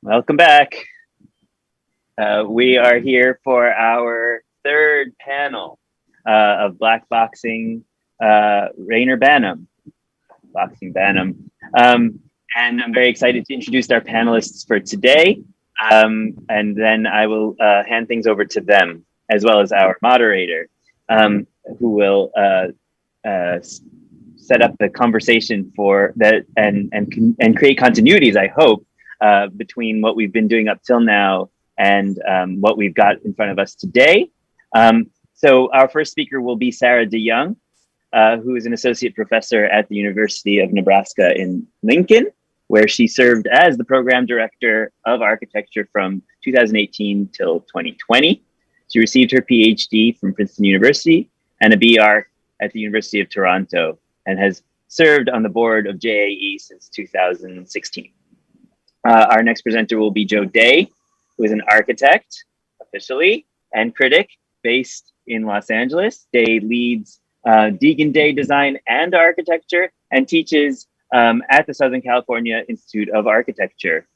Welcome back. We are here for our third panel of Blackboxing Reyner Banham, Boxing Banham. And I'm very excited to introduce our panelists for today. And then I will hand things over to them, as well as our moderator, who will set up the conversation for that and create continuities, I hope, between what we've been doing up till now and what we've got in front of us today. So our first speaker will be Sarah Deyong, who is an associate professor at the University of Nebraska-Lincoln, where she served as the program director of architecture from 2018 till 2020. She received her PhD from Princeton University and a BArch at the University of Toronto, and has served on the board of JAE since 2016. Our next presenter will be Joe Day, who is an architect officially and critic based in Los Angeles. Day leads Deegan-Day Design and Architecture and teaches at the Southern California Institute of Architecture,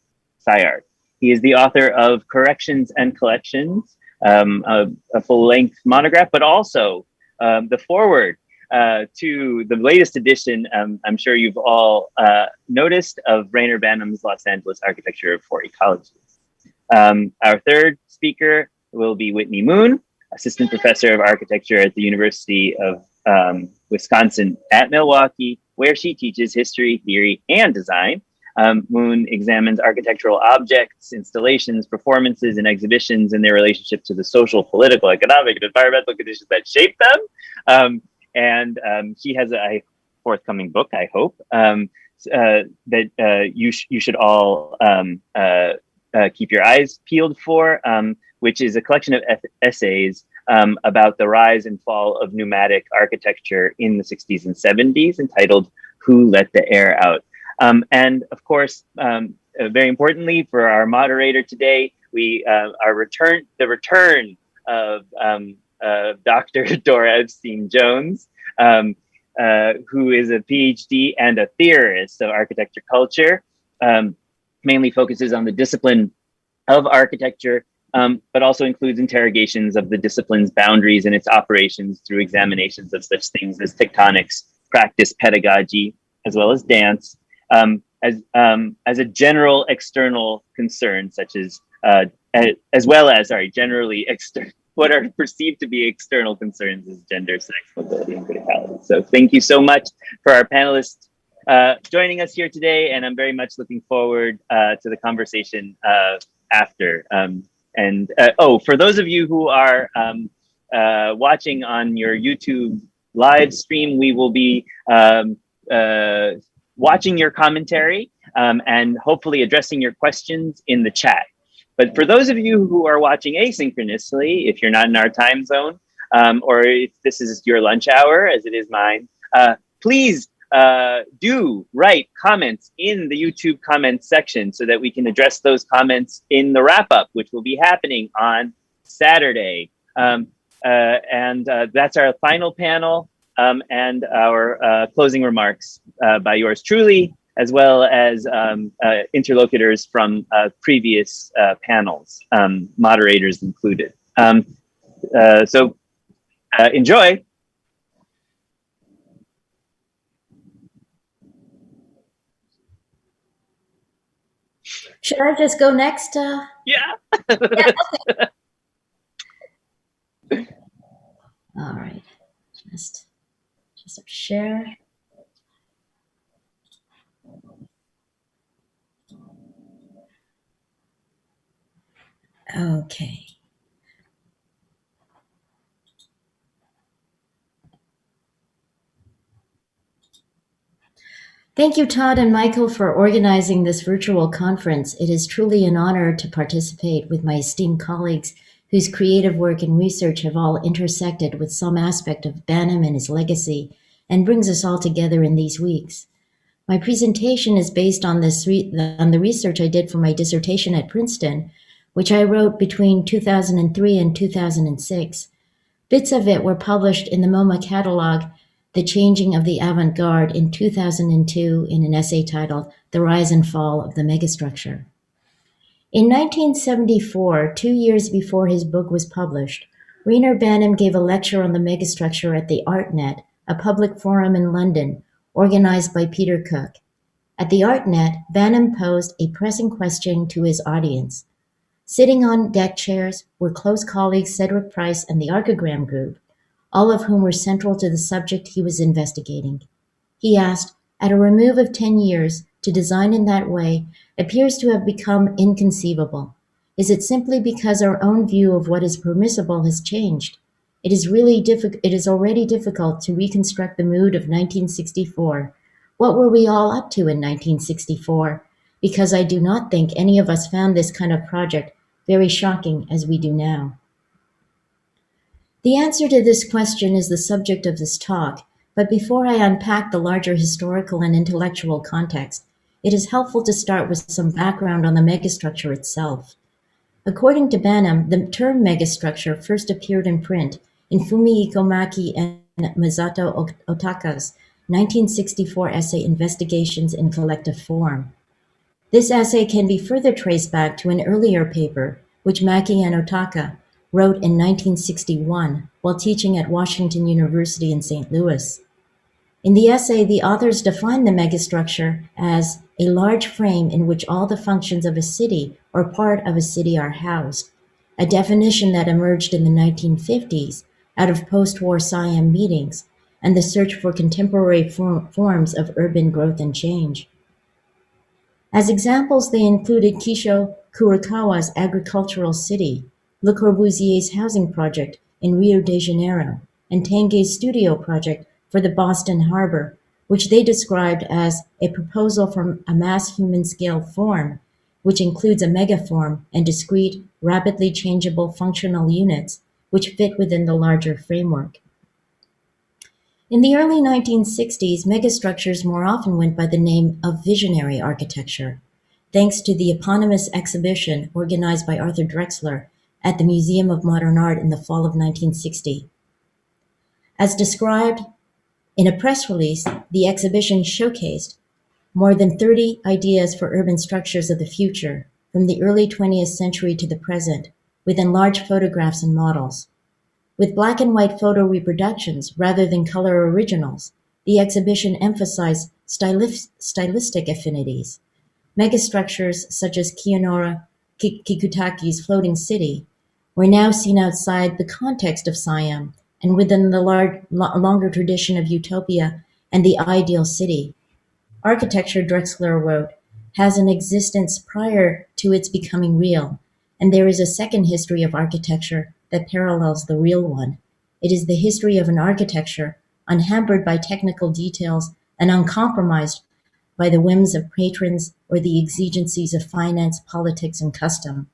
SCI-Arc. He is the author of Corrections and Collections, a full-length monograph, but also the foreword to the latest edition, I'm sure you've all noticed, of Reyner Banham's Los Angeles Architecture of Four Ecologies. Our third speaker will be Whitney Moon, assistant professor of architecture at the University of Wisconsin at Milwaukee, where she teaches history, theory, and design. Moon examines architectural objects, installations, performances, and exhibitions and their relationship to the social, political, economic, and environmental conditions that shape them. And she has a forthcoming book, I hope, that you should all keep your eyes peeled for, which is a collection of essays about the rise and fall of pneumatic architecture in the 60s and 70s, entitled "Who Let the Air Out?" And of course, very importantly for our moderator today, the return of Dr. Dora Epstein Jones, who is a PhD and a theorist of architecture culture, mainly focuses on the discipline of architecture, but also includes interrogations of the discipline's boundaries and its operations through examinations of such things as tectonics, practice, pedagogy, as well as dance, as a general external concern, such as well as generally external. What are perceived to be external concerns is gender, sex, mobility, and criticality. So thank you so much for our panelists joining us here today, and I'm very much looking forward to the conversation after. For those of you who are watching on your YouTube live stream, we will be watching your commentary and hopefully addressing your questions in the chat. But for those of you who are watching asynchronously, if you're not in our time zone, or if this is your lunch hour, as it is mine, please do write comments in the YouTube comments section so that we can address those comments in the wrap-up, which will be happening on Saturday. And that's our final panel and our closing remarks by yours truly, as well as interlocutors from previous panels, moderators included. So enjoy. Should I just go next? Yeah. Okay. All right. Just share. Okay. Thank you, Todd and Michael, for organizing this virtual conference. It is truly an honor to participate with my esteemed colleagues whose creative work and research have all intersected with some aspect of Banham and his legacy and brings us all together in these weeks. My presentation is based on the research I did for my dissertation at Princeton, which I wrote between 2003 and 2006. Bits of it were published in the MoMA catalogue, The Changing of the Avant-Garde, in 2002 in an essay titled The Rise and Fall of the Megastructure. In 1974, 2 years before his book was published, Reyner Banham gave a lecture on the megastructure at the ArtNet, a public forum in London, organized by Peter Cook. At the ArtNet, Banham posed a pressing question to his audience. Sitting on deck chairs were close colleagues Cedric Price and the Archigram Group, all of whom were central to the subject he was investigating. He asked, at a remove of 10 years, to design in that way appears to have become inconceivable. Is it simply because our own view of what is permissible has changed? It is already difficult to reconstruct the mood of 1964. What were we all up to in 1964? Because I do not think any of us found this kind of project very shocking as we do now. The answer to this question is the subject of this talk, but before I unpack the larger historical and intellectual context, it is helpful to start with some background on the megastructure itself. According to Banham, the term megastructure first appeared in print in Fumi Ikomaki and Masato Otaka's 1964 essay Investigations in Collective Form. This essay can be further traced back to an earlier paper, which Maki and Otaka wrote in 1961 while teaching at Washington University in St. Louis. In the essay, the authors defined the megastructure as a large frame in which all the functions of a city or part of a city are housed, a definition that emerged in the 1950s out of post-war Siam meetings and the search for contemporary forms of urban growth and change. As examples, they included Kisho Kurokawa's agricultural city, Le Corbusier's housing project in Rio de Janeiro, and Tanguay's studio project for the Boston Harbor, which they described as a proposal from a mass human-scale form, which includes a megaform and discrete, rapidly changeable functional units, which fit within the larger framework. In the early 1960s, megastructures more often went by the name of visionary architecture, thanks to the eponymous exhibition organized by Arthur Drexler at the Museum of Modern Art in the fall of 1960. As described in a press release, the exhibition showcased more than 30 ideas for urban structures of the future, from the early 20th century to the present, with enlarged photographs and models. With black and white photo reproductions rather than color originals, the exhibition emphasized stylistic affinities. Megastructures such as Kiyonora Kikutaki's floating city were now seen outside the context of Siam and within the longer tradition of utopia and the ideal city. Architecture, Drexler wrote, has an existence prior to its becoming real, and there is a second history of architecture that parallels the real one. It is the history of an architecture unhampered by technical details and uncompromised by the whims of patrons or the exigencies of finance, politics, and custom.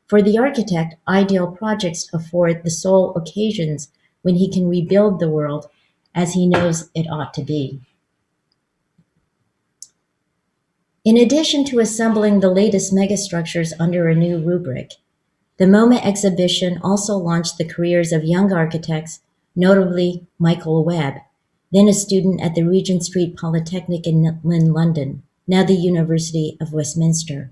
For the architect, ideal projects afford the sole occasions when he can rebuild the world as he knows it ought to be. In addition to assembling the latest megastructures under a new rubric, the MoMA exhibition also launched the careers of young architects, notably Michael Webb, then a student at the Regent Street Polytechnic in London, now the University of Westminster.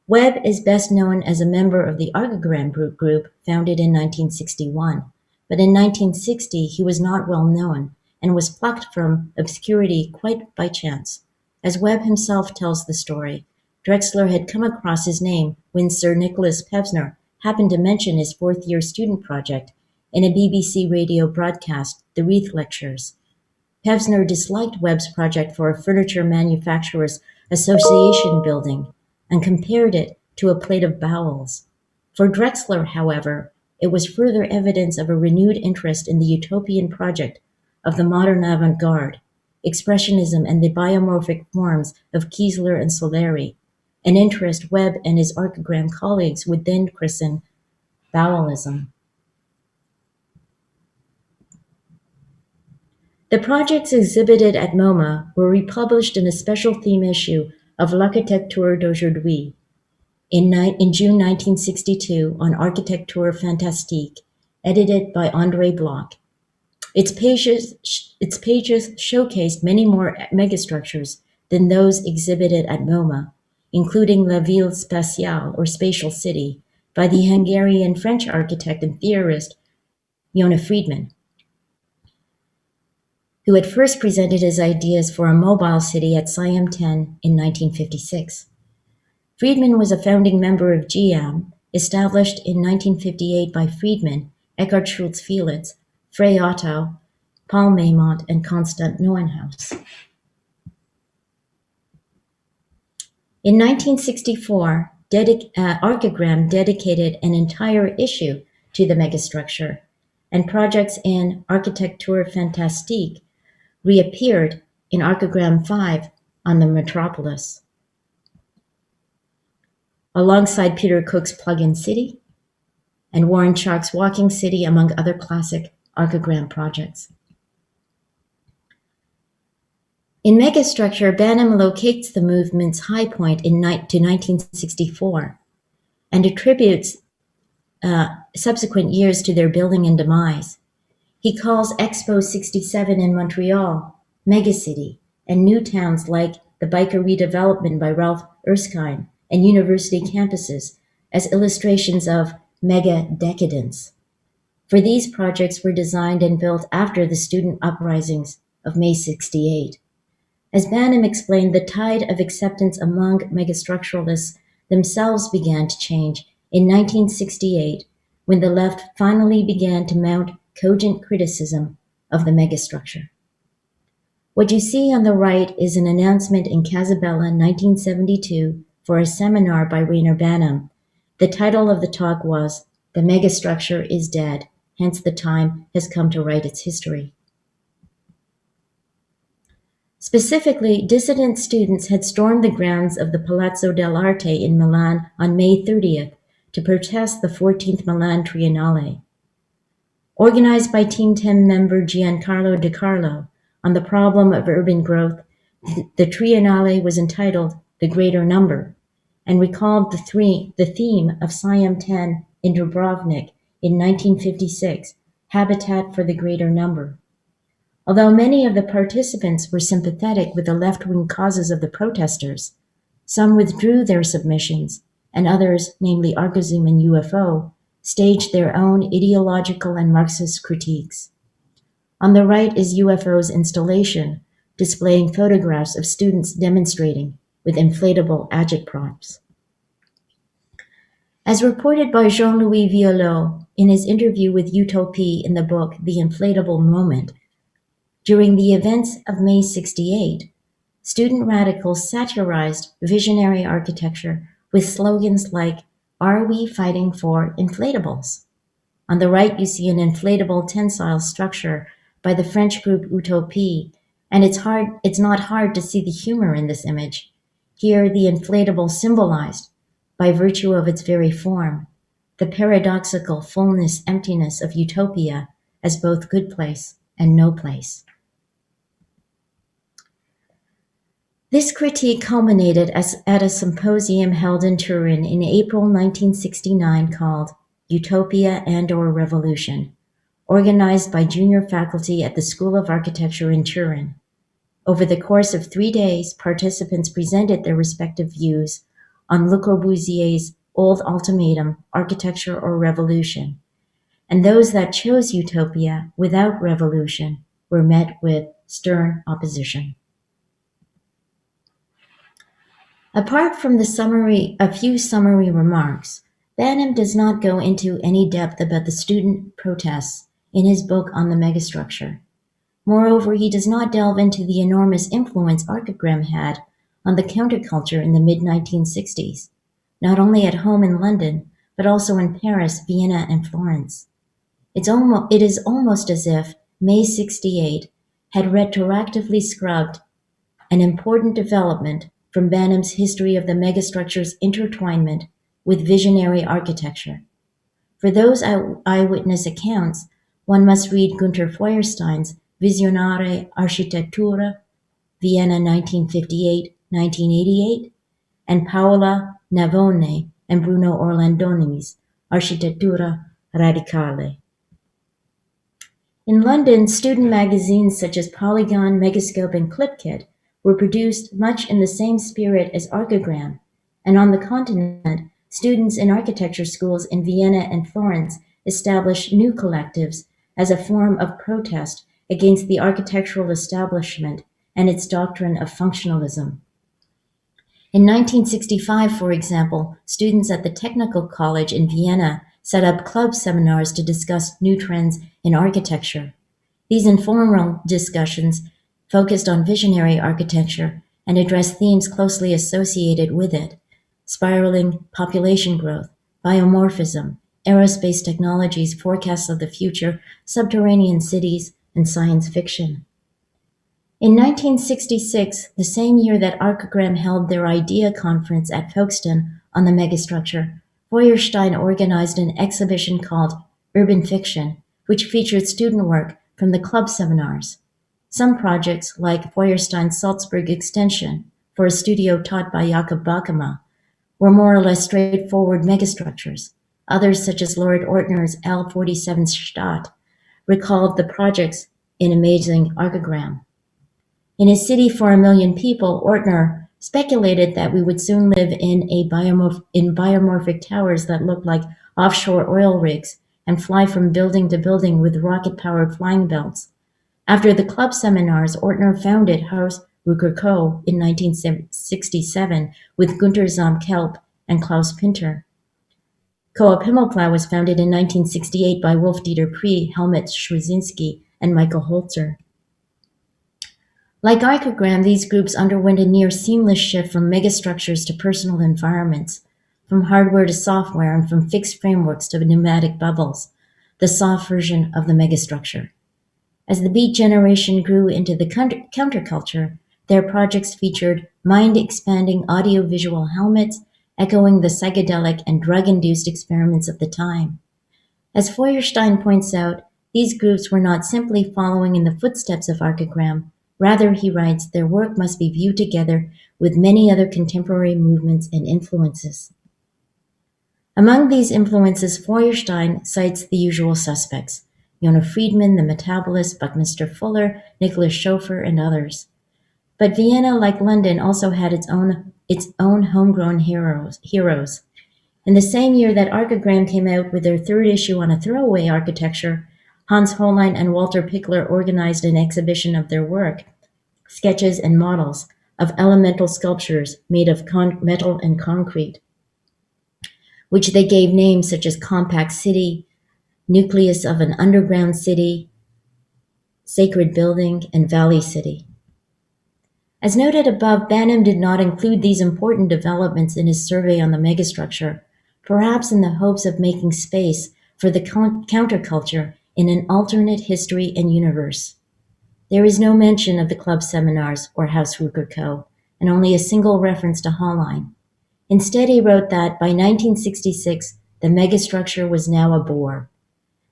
Webb is best known as a member of the Archigram group founded in 1961, but in 1960 he was not well known and was plucked from obscurity quite by chance. As Webb himself tells the story, Drexler had come across his name when Sir Nicholas Pevsner happened to mention his fourth-year student project in a BBC radio broadcast, The Wreath Lectures. Pevsner disliked Webb's project for a Furniture Manufacturers Association building and compared it to a plate of bowels. For Drexler, however, it was further evidence of a renewed interest in the utopian project of the modern avant-garde, expressionism and the biomorphic forms of Kiesler and Solari, an interest Webb and his Archigram colleagues would then christen Bowelism. The projects exhibited at MoMA were republished in a special theme issue of L'Architecture d'aujourd'hui in June 1962 on Architecture Fantastique, edited by André Bloch. Its pages showcased many more megastructures than those exhibited at MoMA, including La Ville Spatiale, or Spatial City, by the Hungarian-French architect and theorist Jona Friedman, who had first presented his ideas for a mobile city at Siam 10 in 1956. Friedman was a founding member of GM, established in 1958 by Friedman, Eckhard Schultz-Felix, Frey Otto, Paul Maymont, and Constant Neuenhaus. In 1964, Archigram dedicated an entire issue to the megastructure, and projects in Architecture Fantastique reappeared in Archigram 5 on the Metropolis, alongside Peter Cook's Plug-in City and Warren Chalk's Walking City, among other classic Archigram projects. In Megastructure, Banham locates the movement's high point to 1964 and attributes subsequent years to their building and demise. He calls Expo 67 in Montreal megacity, and new towns like the Biker redevelopment by Ralph Erskine and university campuses as illustrations of mega decadence. For these projects were designed and built after the student uprisings of May 68. As Banham explained, the tide of acceptance among megastructuralists themselves began to change in 1968, when the left finally began to mount cogent criticism of the megastructure. What you see on the right is an announcement in Casabella, 1972, for a seminar by Reyner Banham. The title of the talk was "The Megastructure is Dead, hence the time has come to write its history." Specifically, dissident students had stormed the grounds of the Palazzo dell'Arte in Milan on May 30th to protest the 14th Milan Triennale. Organized by Team 10 member Giancarlo De Carlo on the problem of urban growth, the Triennale was entitled The Greater Number and recalled the theme of Siam 10 in Dubrovnik in 1956, Habitat for the Greater Number. Although many of the participants were sympathetic with the left-wing causes of the protesters, some withdrew their submissions, and others, namely Archizum and UFO, staged their own ideological and Marxist critiques. On the right is UFO's installation, displaying photographs of students demonstrating with inflatable agitprops. As reported by Jean-Louis Violot in his interview with Utopie in the book The Inflatable Moment, during the events of May 68, student radicals satirized visionary architecture with slogans like, "Are we fighting for inflatables?" On the right, you see an inflatable tensile structure by the French group Utopie, and it's not hard to see the humor in this image. Here, the inflatable symbolized, by virtue of its very form, the paradoxical fullness, emptiness of utopia as both good place and no place. This critique culminated at a symposium held in Turin in April 1969 called Utopia and/or Revolution, organized by junior faculty at the School of Architecture in Turin. Over the course of 3 days, participants presented their respective views on Le Corbusier's old ultimatum, Architecture or Revolution, and those that chose utopia without revolution were met with stern opposition. Apart from a few summary remarks, Banham does not go into any depth about the student protests in his book on the megastructure. Moreover, he does not delve into the enormous influence Archigram had on the counterculture in the mid-1960s, not only at home in London, but also in Paris, Vienna, and Florence. It is almost as if May 68 had retroactively scrubbed an important development from Banham's history of the megastructure's intertwinement with visionary architecture. For those eyewitness accounts, one must read Günter Feuerstein's Visionare Architettura, Vienna 1958-1988, and Paola Navone and Bruno Orlandoni's Architettura Radicale. In London, student magazines such as Polygon, Megascope, and Clipkit were produced much in the same spirit as Archigram, and on the continent, students in architecture schools in Vienna and Florence established new collectives as a form of protest against the architectural establishment and its doctrine of functionalism. In 1965, for example, students at the Technical College in Vienna set up club seminars to discuss new trends in architecture. These informal discussions focused on visionary architecture and addressed themes closely associated with it: spiraling population growth, biomorphism, aerospace technologies, forecasts of the future, subterranean cities, and science fiction. In 1966, the same year that Archigram held their IDEA conference at Folkestone on the megastructure, Feuerstein organized an exhibition called Urban Fiction, which featured student work from the club seminars. Some projects, like Feuerstein's Salzburg extension for a studio taught by Jakob Bakema, were more or less straightforward megastructures. Others, such as Lord Ortner's L47 Stadt, recalled the projects in Amazing Archigram. In his City for a Million People, Ortner speculated that we would soon live in biomorphic towers that looked like offshore oil rigs and fly from building to building with rocket-powered flying belts. After the club seminars, Ortner founded Haus Rucker Co. in 1967 with Günter Zamkelp and Klaus Pinter. Coop Himmelplau was founded in 1968 by Wolf-Dieter Pree, Helmut Schwazinski, and Michael Holzer. Like Archigram, these groups underwent a near seamless shift from megastructures to personal environments, from hardware to software, and from fixed frameworks to pneumatic bubbles, the soft version of the megastructure. As the Beat generation grew into the counterculture, their projects featured mind-expanding audiovisual helmets, echoing the psychedelic and drug-induced experiments of the time. As Feuerstein points out, these groups were not simply following in the footsteps of Archigram. Rather, he writes, their work must be viewed together with many other contemporary movements and influences. Among these influences, Feuerstein cites the usual suspects: Yona Friedman, the Metabolist, Buckminster Fuller, Nicholas Schoeffer, and others. But Vienna, like London, also had its own homegrown heroes. In the same year that Archigram came out with their third issue on a throwaway architecture, Hans Hollein and Walter Pickler organized an exhibition of their work, sketches and models of elemental sculptures made of metal and concrete, which they gave names such as Compact City, Nucleus of an Underground City, Sacred Building, and Valley City. As noted above, Banham did not include these important developments in his survey on the megastructure, perhaps in the hopes of making space for the counterculture in an alternate history and universe. There is no mention of the club seminars or Haus Rucker Co., and only a single reference to Hollein. Instead, he wrote that by 1966, the megastructure was now a bore.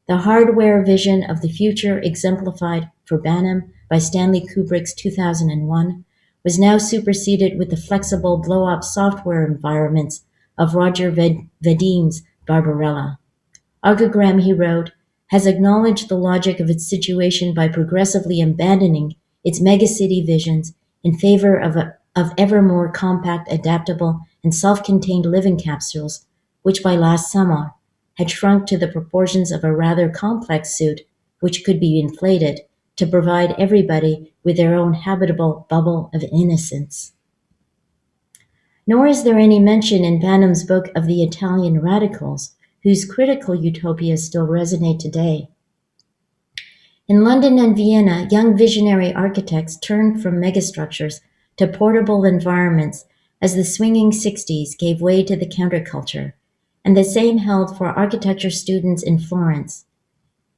The hardware vision of the future, exemplified for Banham by Stanley Kubrick's 2001, was now superseded with the flexible blow-up software environments of Roger Vadim's Barbarella. Archigram, he wrote, has acknowledged the logic of its situation by progressively abandoning its megacity visions in favor of ever more compact, adaptable, and self-contained living capsules, which by last summer had shrunk to the proportions of a rather complex suit which could be inflated to provide everybody with their own habitable bubble of innocence. Nor is there any mention in Banham's book of the Italian radicals, whose critical utopias still resonate today. In London and Vienna, young visionary architects turned from megastructures to portable environments as the swinging Sixties gave way to the counterculture, and the same held for architecture students in Florence.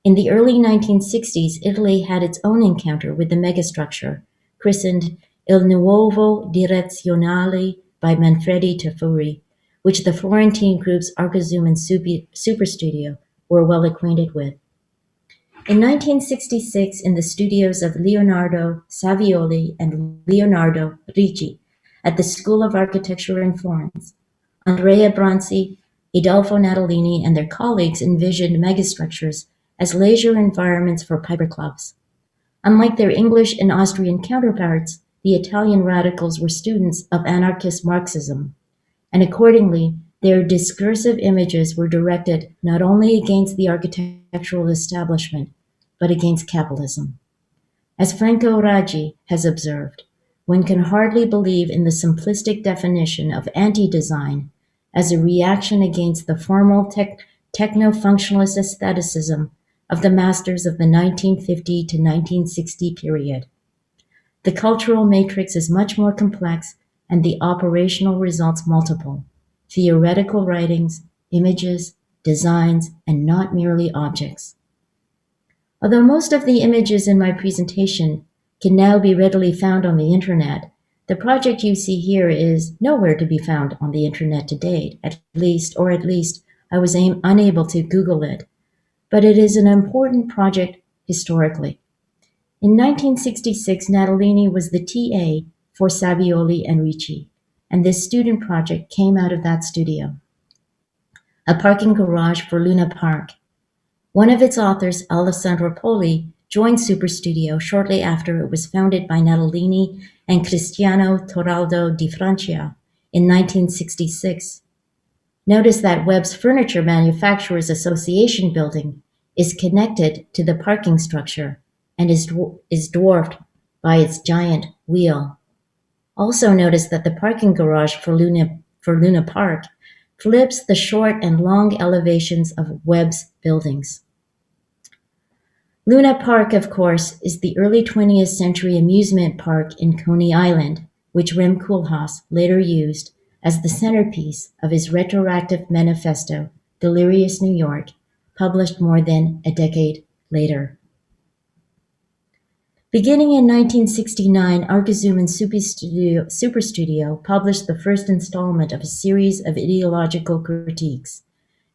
In the early 1960s, Italy had its own encounter with the megastructure, christened Il Nuovo Direzionale by Manfredi Tafuri, which the Florentine groups Arcozoom and Superstudio were well acquainted with. In 1966, in the studios of Leonardo Savioli and Leonardo Ricci at the School of Architecture in Florence, Andrea Bronzi, Adolfo Natalini, and their colleagues envisioned megastructures as leisure environments for piper clubs. Unlike their English and Austrian counterparts, the Italian radicals were students of anarchist Marxism, and accordingly, their discursive images were directed not only against the architectural establishment, but against capitalism. As Franco Raggi has observed, one can hardly believe in the simplistic definition of anti-design as a reaction against the formal techno-functionalist aestheticism of the masters of the 1950 to 1960 period. The cultural matrix is much more complex and the operational results multiple: theoretical writings, images, designs, and not merely objects. Although most of the images in my presentation can now be readily found on the internet, the project you see here is nowhere to be found on the internet to date, at least I was unable to Google it, but it is an important project historically. In 1966, Natalini was the TA for Savioli and Ricci, and this student project came out of that studio. A parking garage for Luna Park. One of its authors, Alessandro Poli, joined Superstudio shortly after it was founded by Natalini and Cristiano Toraldo di Francia in 1966. Notice that Webb's Furniture Manufacturers Association building is connected to the parking structure and is dwarfed by its giant wheel. Also notice that the parking garage for Luna Park flips the short and long elevations of Webb's buildings. Luna Park, of course, is the early 20th century amusement park in Coney Island, which Rem Koolhaas later used as the centerpiece of his retroactive manifesto, Delirious New York, published more than a decade later. Beginning in 1969, Arkazoom and Superstudio published the first installment of a series of ideological critiques.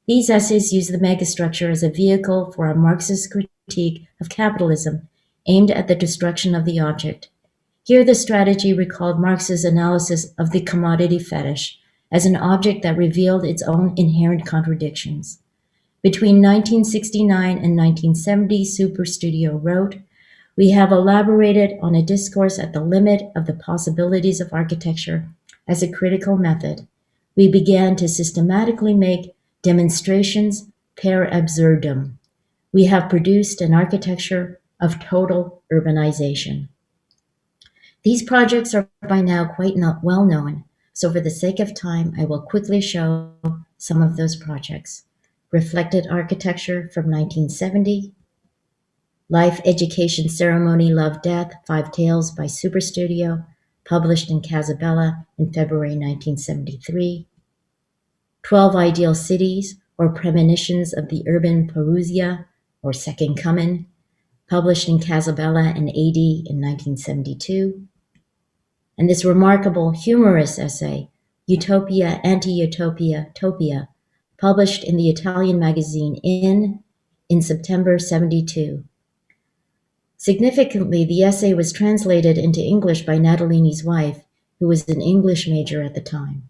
These essays use the megastructure as a vehicle for a Marxist critique of capitalism aimed at the destruction of the object. Here the strategy recalled Marx's analysis of the commodity fetish as an object that revealed its own inherent contradictions. Between 1969 and 1970, Superstudio wrote, "We have elaborated on a discourse at the limit of the possibilities of architecture as a critical method. We began to systematically make demonstrations per absurdum. We have produced an architecture of total urbanization." These projects are by now quite not well known, so for the sake of time, I will quickly show some of those projects. Reflected Architecture from 1970, Life, Education, Ceremony, Love, Death, 5 Tales by Superstudio, published in Casabella in February 1973, 12 Ideal Cities, or Premonitions of the Urban Parousia, or Second Comin', published in Casabella and AD in 1972, and this remarkable humorous essay, Utopia, Anti-Utopia, Topia, published in the Italian magazine in September 72. Significantly, the essay was translated into English by Natalini's wife, who was an English major at the time.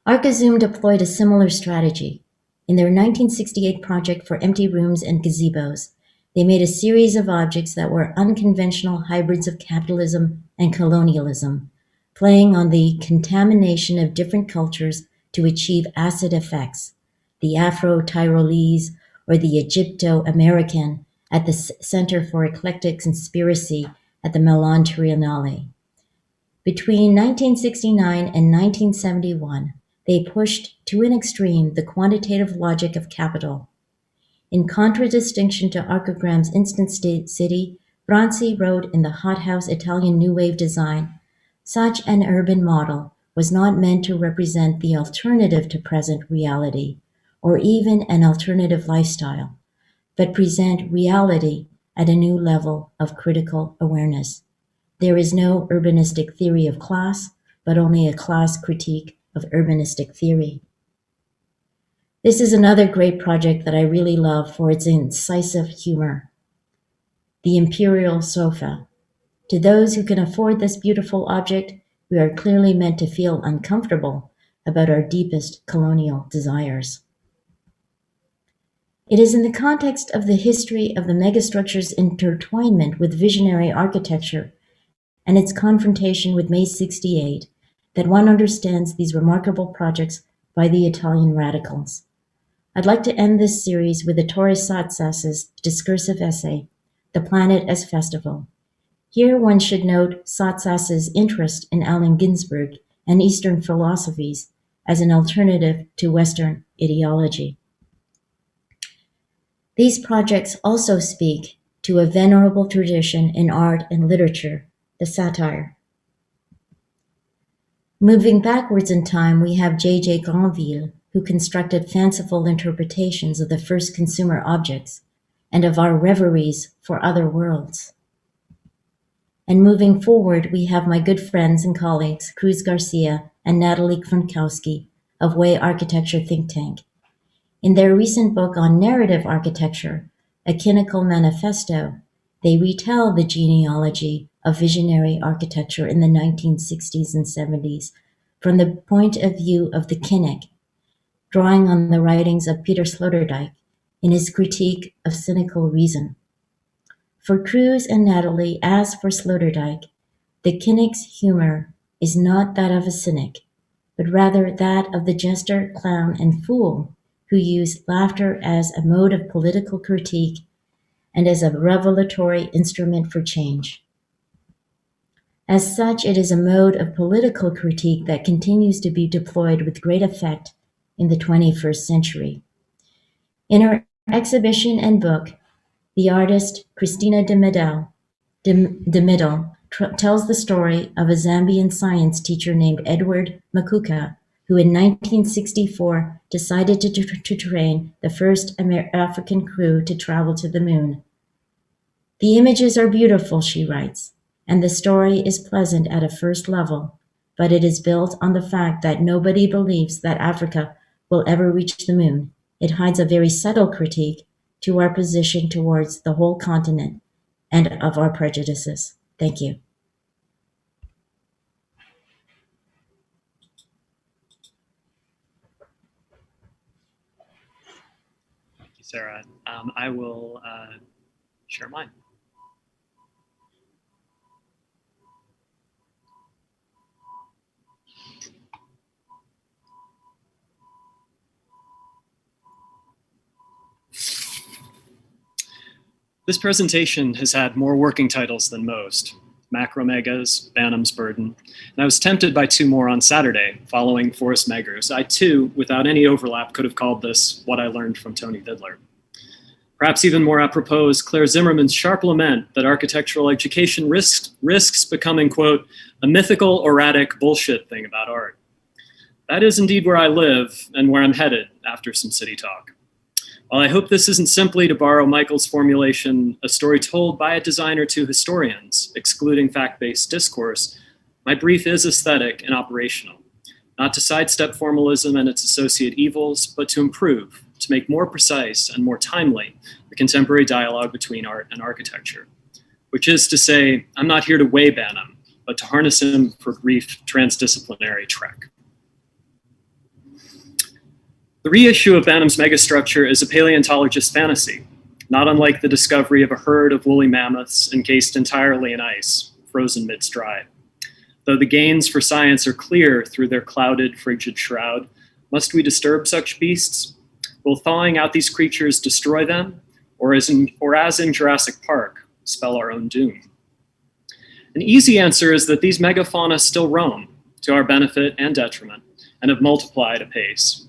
Arkazoom deployed a similar strategy. In their 1968 project for empty rooms and gazebos, they made a series of objects that were unconventional hybrids of capitalism and colonialism, playing on the contamination of different cultures to achieve acid effects, the Afro-Tyrolese or the Egypto-American at the Center for Eclectic Conspiracy at the Milan Triennale. Between 1969 and 1971, they pushed to an extreme the quantitative logic of capital. In contradistinction to Archigram's instant city, Branci wrote in the hothouse Italian New Wave design, "Such an urban model was not meant to represent the alternative to present reality, or even an alternative lifestyle, but present reality at a new level of critical awareness. There is no urbanistic theory of class, but only a class critique of urbanistic theory." This is another great project that I really love for its incisive humor. The Imperial Sofa. To those who can afford this beautiful object, we are clearly meant to feel uncomfortable about our deepest colonial desires. It is in the context of the history of the megastructure's intertwinement with visionary architecture and its confrontation with May 68 that one understands these remarkable projects by the Italian radicals. I'd like to end this series with Ettore Satsas's discursive essay, The Planet as Festival. Here one should note Satsas's interest in Allen Ginsberg and Eastern philosophies as an alternative to Western ideology. These projects also speak to a venerable tradition in art and literature, the satire. Moving backwards in time, we have J.J. Granville, who constructed fanciful interpretations of the first consumer objects and of our reveries for other worlds. And moving forward, we have my good friends and colleagues, Cruz Garcia and Natalie Kronkowski of Way Architecture Think Tank. In their recent book on narrative architecture, A Kinnical Manifesto, they retell the genealogy of visionary architecture in the 1960s and 70s from the point of view of the Kinnick, drawing on the writings of Peter Sloterdijk in his critique of cynical reason. For Cruz and Natalie, as for Sloterdijk, the Kinnick's humor is not that of a cynic, but rather that of the jester, clown, and fool who use laughter as a mode of political critique and as a revelatory instrument for change. As such, it is a mode of political critique that continues to be deployed with great effect in the 21st century. In her exhibition and book, the artist Christina de Middel tells the story of a Zambian science teacher named Edward Makuka, who in 1964 decided to train the first African crew to travel to the moon. The images are beautiful, she writes, and the story is pleasant at a first level, but it is built on the fact that nobody believes that Africa will ever reach the moon. It hides a very subtle critique to our position towards the whole continent and of our prejudices. Thank you. Thank you, Sarah. I will share mine. This presentation has had more working titles than most: Macromegas, Banham's Burden, and I was tempted by two more on Saturday, following Forrest Meggers. I too, without any overlap, could have called this What I Learned from Tony Vidler. Perhaps even more apropos is Claire Zimmerman's sharp lament that architectural education risks becoming, quote, a mythical, erratic bullshit thing about art. That is indeed where I live and where I'm headed after some city talk. While I hope this isn't simply, to borrow Michael's formulation, a story told by a designer to historians, excluding fact-based discourse, my brief is aesthetic and operational, not to sidestep formalism and its associate evils, but to improve, to make more precise and more timely the contemporary dialogue between art and architecture. Which is to say, I'm not here to weigh Banham, but to harness him for a brief transdisciplinary trek. The reissue of Banham's Megastructure is a paleontologist's fantasy, not unlike the discovery of a herd of woolly mammoths encased entirely in ice, frozen mid-stride. Though the gains for science are clear through their clouded, frigid shroud, must we disturb such beasts? Will thawing out these creatures destroy them, or as in Jurassic Park, spell our own doom? An easy answer is that these megafauna still roam, to our benefit and detriment, and have multiplied apace.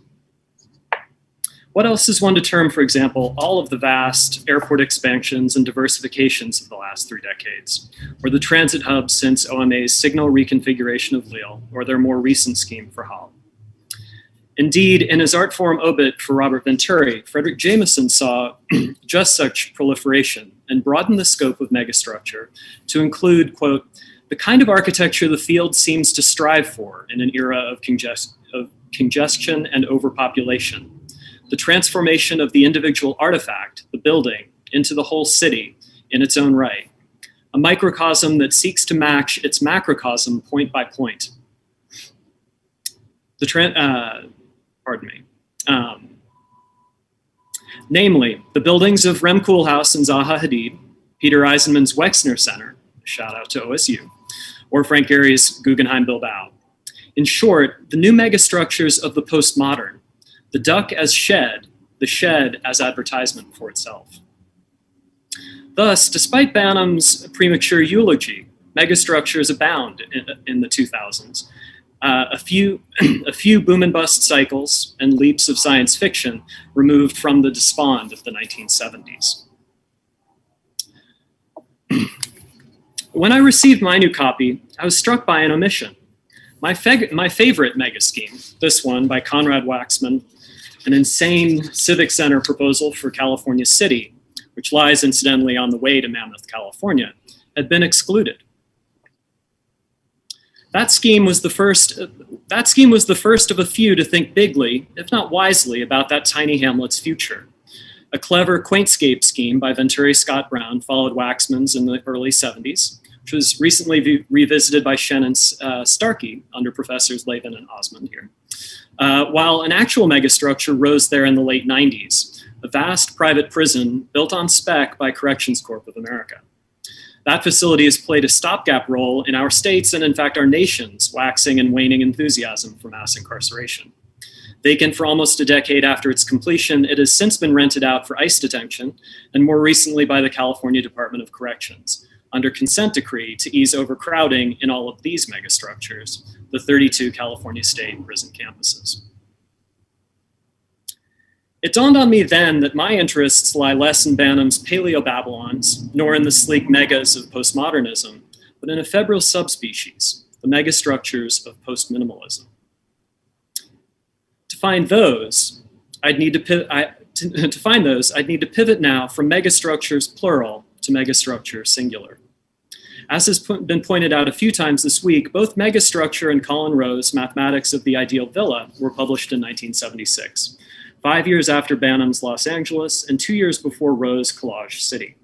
What else is one to term, for example, all of the vast airport expansions and diversifications of the last 3 decades, or the transit hubs since OMA's signal reconfiguration of Lille, or their more recent scheme for Halle? Indeed, in his art forum obit for Robert Venturi, Frederick Jameson saw just such proliferation and broadened the scope of megastructure to include, quote, the kind of architecture the field seems to strive for in an era of congestion and overpopulation. The transformation of the individual artifact, the building, into the whole city in its own right. A microcosm that seeks to match its macrocosm point by point. Namely, the buildings of Rem Koolhaas and Zaha Hadid, Peter Eisenman's Wexner Center, shout out to OSU, or Frank Gehry's Guggenheim Bilbao. In short, the new megastructures of the postmodern, the duck as shed, the shed as advertisement for itself. Thus, despite Banham's premature eulogy, megastructures abound in the 2000s. A few boom and bust cycles and leaps of science fiction removed from the despond of the 1970s. When I received my new copy, I was struck by an omission. My favorite mega scheme, this one by Conrad Waxman, an insane civic center proposal for California City, which lies incidentally on the way to Mammoth, California, had been excluded. That scheme was the first of a few to think bigly, if not wisely, about that tiny hamlet's future. A clever quaintscape scheme by Venturi Scott Brown followed Waxman's in the early 70s, which was recently revisited by Shen and Starkey under Professors Levin and Osmond here. While an actual megastructure rose there in the late 90s, a vast private prison built on spec by Corrections Corp of America. That facility has played a stopgap role in our state's and in fact our nation's waxing and waning enthusiasm for mass incarceration. Vacant for almost a decade after its completion, it has since been rented out for ICE detention and more recently by the California Department of Corrections under consent decree to ease overcrowding in all of these megastructures, the 32 California state prison campuses. It dawned on me then that my interests lie less in Banham's paleo-Babylons, nor in the sleek megas of postmodernism, but in a febrile subspecies, the megastructures of postminimalism. To find those, I'd need to pivot now from megastructures plural to megastructure singular. As has been pointed out a few times this week, both Megastructure and Colin Rowe's Mathematics of the Ideal Villa were published in 1976, 5 years after Banham's Los Angeles and 2 years before Rowe's Collage City.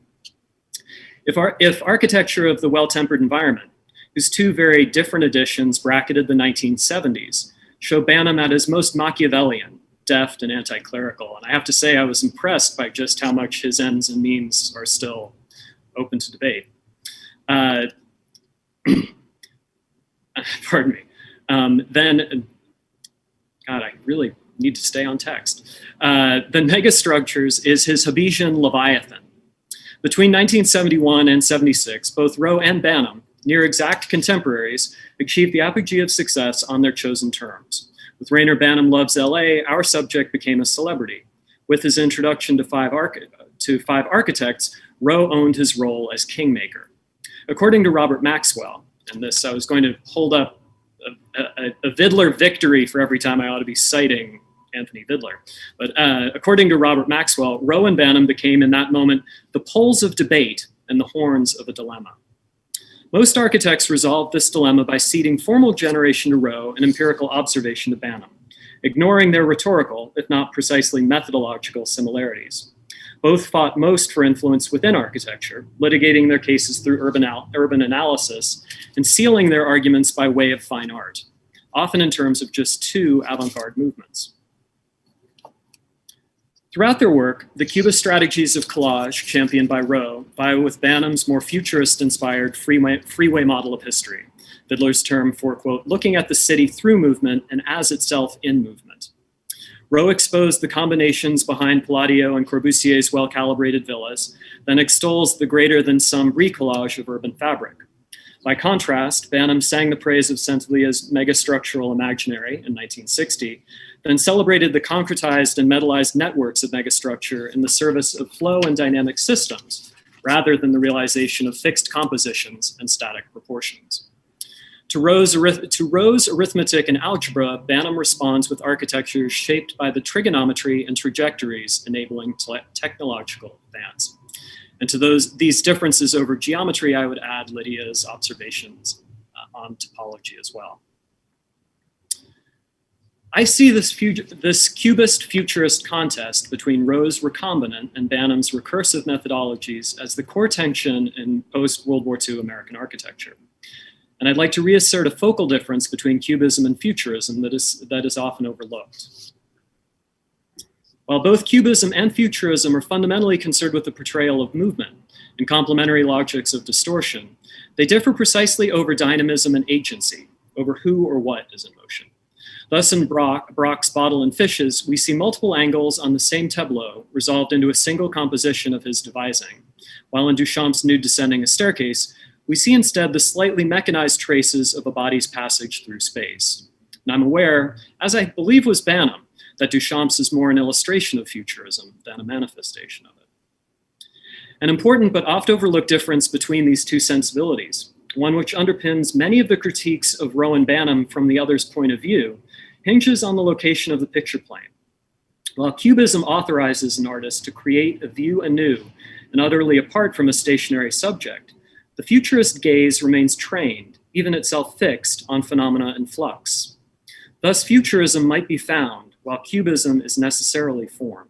If Architecture of the Well-Tempered Environment, whose two very different editions bracketed the 1970s, show Banham at his most Machiavellian, deft, and anti-clerical, and I have to say I was impressed by just how much his ends and means are still open to debate. Pardon me. God, I really need to stay on text. The Megastructures is his Hobbesian Leviathan. Between 1971 and 76, both Rowe and Banham, near exact contemporaries, achieved the apogee of success on their chosen terms. With Reyner Banham Loves LA, our subject became a celebrity. With his introduction to five architects, Rowe owned his role as kingmaker. According to Robert Maxwell, and this, I was going to hold up a Vidler victory for every time I ought to be citing Anthony Vidler. But according to Robert Maxwell, Rowe and Banham became in that moment the poles of debate and the horns of a dilemma. Most architects resolved this dilemma by ceding formal generation to Rowe and empirical observation to Banham, ignoring their rhetorical, if not precisely methodological similarities. Both fought most for influence within architecture, litigating their cases through urban analysis and sealing their arguments by way of fine art, often in terms of just two avant-garde movements. Throughout their work, the Cubist strategies of collage, championed by Rowe, vie with Banham's more futurist-inspired freeway model of history, Vidler's term for, quote, looking at the city through movement and as itself in movement. Rowe exposed the combinations behind Palladio and Corbusier's well-calibrated villas, then extols the greater-than-some recollage of urban fabric. By contrast, Banham sang the praise of Centellia's megastructural imaginary in 1960, then celebrated the concretized and metallized networks of megastructure in the service of flow and dynamic systems, rather than the realization of fixed compositions and static proportions. To Rowe's arithmetic and algebra, Banham responds with architecture shaped by the trigonometry and trajectories enabling technological advance. And to these differences over geometry, I would add Lydia's observations on topology as well. I see this Cubist futurist contest between Rowe's recombinant and Banham's recursive methodologies as the core tension in post-World War II American architecture. And I'd like to reassert a focal difference between Cubism and Futurism that is often overlooked. While both Cubism and Futurism are fundamentally concerned with the portrayal of movement and complementary logics of distortion, they differ precisely over dynamism and agency, over who or what is in motion. Thus, in Braque's Bottle and Fishes, we see multiple angles on the same tableau resolved into a single composition of his devising, while in Duchamp's Nude Descending a Staircase, we see instead the slightly mechanized traces of a body's passage through space. And I'm aware, as I believe was Banham, that Duchamp's is more an illustration of futurism than a manifestation of it. An important but oft overlooked difference between these two sensibilities, one which underpins many of the critiques of Rowan Banham from the other's point of view, hinges on the location of the picture plane. While Cubism authorizes an artist to create a view anew and utterly apart from a stationary subject, the futurist gaze remains trained, even itself fixed, on phenomena in flux. Thus, futurism might be found, while Cubism is necessarily formed.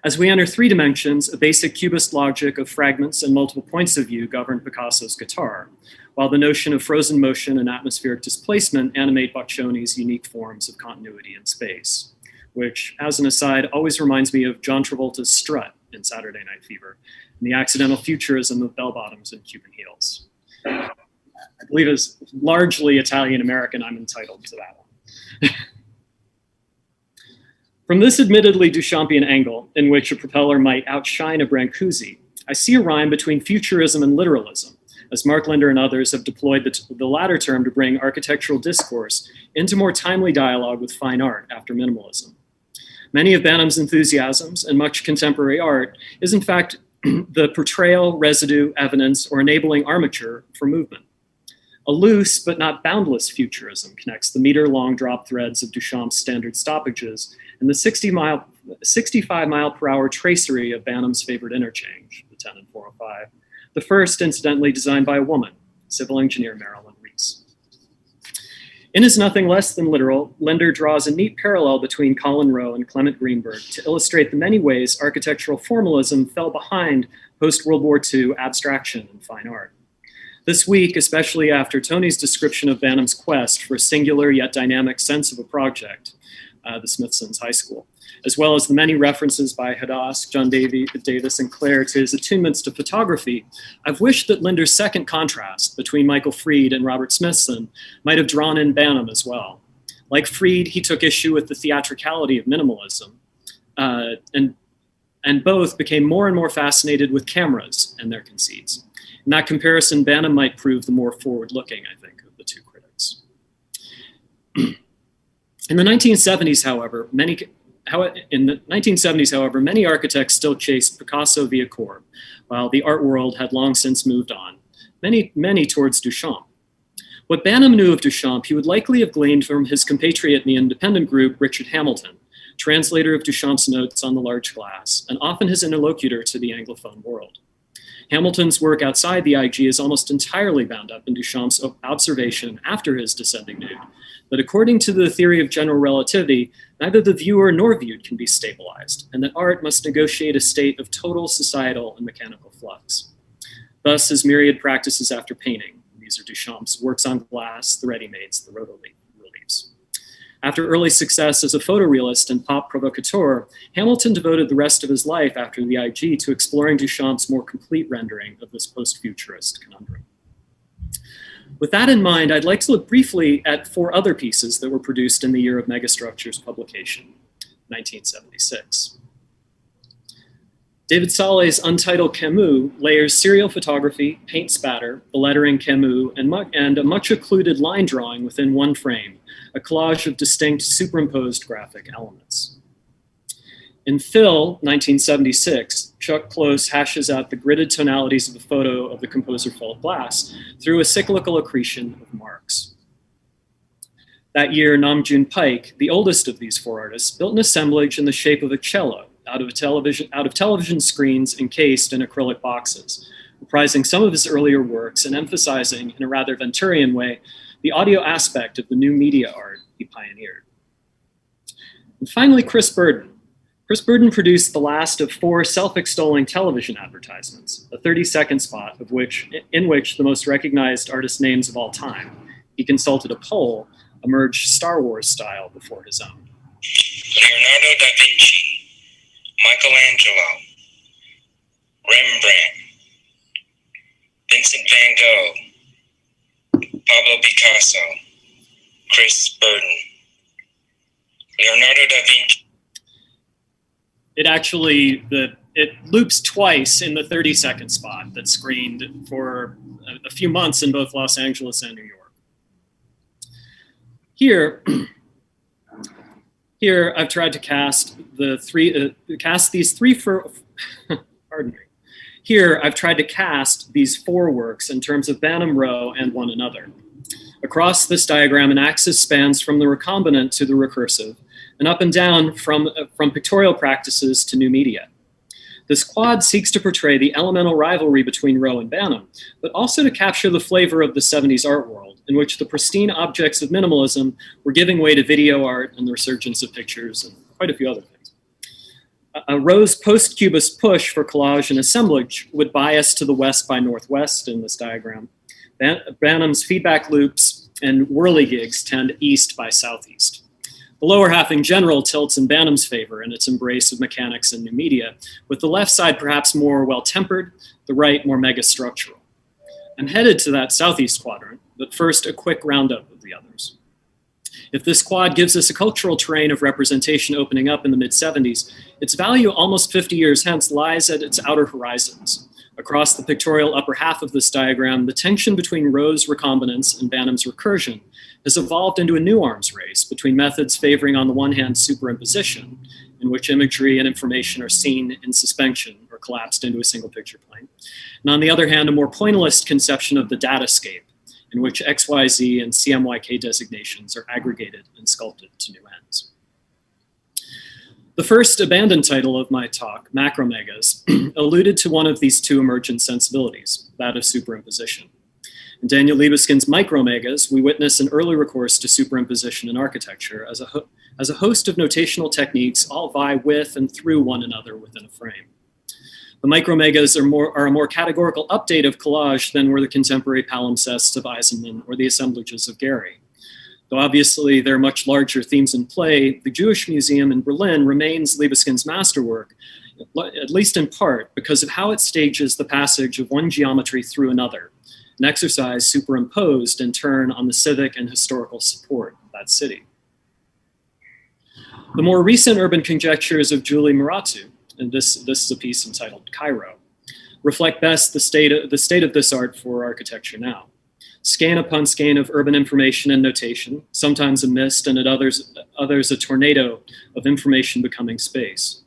As we enter three dimensions, a basic Cubist logic of fragments and multiple points of view governed Picasso's guitar, while the notion of frozen motion and atmospheric displacement animate Boccioni's unique forms of continuity in space, which, as an aside, always reminds me of John Travolta's strut in Saturday Night Fever, and the accidental futurism of bell-bottoms and Cuban heels. I believe as largely Italian-American, I'm entitled to that one. From this admittedly Duchampian angle, in which a propeller might outshine a Brancusi, I see a rhyme between futurism and literalism, as Mark Linder and others have deployed the latter term to bring architectural discourse into more timely dialogue with fine art after minimalism. Many of Banham's enthusiasms and much contemporary art is in fact the portrayal, residue, evidence, or enabling armature for movement. A loose but not boundless futurism connects the meter-long drop threads of Duchamp's standard stoppages and the 65 mile per hour tracery of Banham's favorite interchange, the 10 and 405, the first incidentally designed by a woman, civil engineer Marilyn Reese. In his Nothing Less Than Literal, Linder draws a neat parallel between Colin Rowe and Clement Greenberg to illustrate the many ways architectural formalism fell behind post-World War II abstraction and fine art. This week, especially after Tony's description of Banham's quest for a singular yet dynamic sense of a project, the Smithson's High School, as well as the many references by Hadass, John Davis, and Clare to his attunements to photography, I've wished that Linder's second contrast between Michael Fried and Robert Smithson might have drawn in Banham as well. Like Fried, he took issue with the theatricality of minimalism, and both became more and more fascinated with cameras and their conceits. In that comparison, Banham might prove the more forward-looking, I think, of the two critics. In the 1970s, however, many architects still chased Picasso via Corb, while the art world had long since moved on, many towards Duchamp. What Banham knew of Duchamp, he would likely have gleaned from his compatriot in the independent group, Richard Hamilton, translator of Duchamp's notes on the large glass, and often his interlocutor to the Anglophone world. Hamilton's work outside the IG is almost entirely bound up in Duchamp's observation after his Descending Nude, that according to the theory of general relativity, neither the viewer nor viewed can be stabilized, and that art must negotiate a state of total societal and mechanical flux. Thus, his myriad practices after painting. These are Duchamp's works on glass, the ready-mades, the rotoliefs. After early success as a photorealist and pop provocateur, Hamilton devoted the rest of his life after the IG to exploring Duchamp's more complete rendering of this post-futurist conundrum. With that in mind, I'd like to look briefly at 4 other pieces that were produced in the year of Megastructures publication, 1976. David Saleh's Untitled Camus layers serial photography, paint spatter, the lettering Camus, and a much occluded line drawing within one frame, a collage of distinct superimposed graphic elements. In Phil, 1976, Chuck Close hashes out the gridded tonalities of the photo of the composer Philip Glass through a cyclical accretion of marks. That year, Namjoon Paik, the oldest of these 4 artists, built an assemblage in the shape of a cello out of television screens encased in acrylic boxes, reprising some of his earlier works and emphasizing, in a rather Venturian way, the audio aspect of the new media art he pioneered. And finally, Chris Burden. Chris Burden produced the last of 4 self-extolling television advertisements, a 30-second spot in which the most recognized artist names of all time, he consulted a poll, emerged Star Wars style before his own. Leonardo da Vinci, Michelangelo, Rembrandt, Vincent van Gogh, Pablo Picasso, Chris Burden, Leonardo da Vinci. It loops twice in the 30-second spot that's screened for a few months in both Los Angeles and New York. Here I've tried to cast these four works in terms of Banham row and one another. Across this diagram, an axis spans from the recombinant to the recursive, and up and down from pictorial practices to new media. This quad seeks to portray the elemental rivalry between Rowe and Banham, but also to capture the flavor of the 70s art world, in which the pristine objects of minimalism were giving way to video art and the resurgence of pictures and quite a few other things. Rowe's post-cubist push for collage and assemblage would bias to the west by northwest in this diagram. Banham's feedback loops and whirligigs tend east by southeast. The lower half in general tilts in Banham's favor in its embrace of mechanics and new media, with the left side perhaps more well-tempered, the right more megastructural. I'm headed to that southeast quadrant, but first a quick roundup of the others. If this quad gives us a cultural terrain of representation opening up in the mid-70s, its value almost 50 years hence lies at its outer horizons. Across the pictorial upper half of this diagram, the tension between Rowe's recombinance and Banham's recursion has evolved into a new arms race between methods favoring, on the one hand, superimposition, in which imagery and information are seen in suspension or collapsed into a single picture plane, and on the other hand, a more pointillist conception of the datascape, in which XYZ and CMYK designations are aggregated and sculpted to new ends. The first abandoned title of my talk, Macromegas, alluded to one of these two emergent sensibilities, that of superimposition. In Daniel Libeskind's Micromegas, we witness an early recourse to superimposition in architecture as a host of notational techniques all vie with and through one another within a frame. The Micromegas are a more categorical update of collage than were the contemporary palimpsests of Eisenman or the assemblages of Gehry. Though obviously there are much larger themes in play, the Jewish Museum in Berlin remains Libeskind's masterwork, at least in part because of how it stages the passage of one geometry through another, an exercise superimposed in turn on the civic and historical support of that city. The more recent urban conjectures of Julie Muratu, and this is a piece entitled Cairo, reflect best the state of this art for architecture now. Skein upon skein of urban information and notation, sometimes a mist and at others a tornado of information becoming space.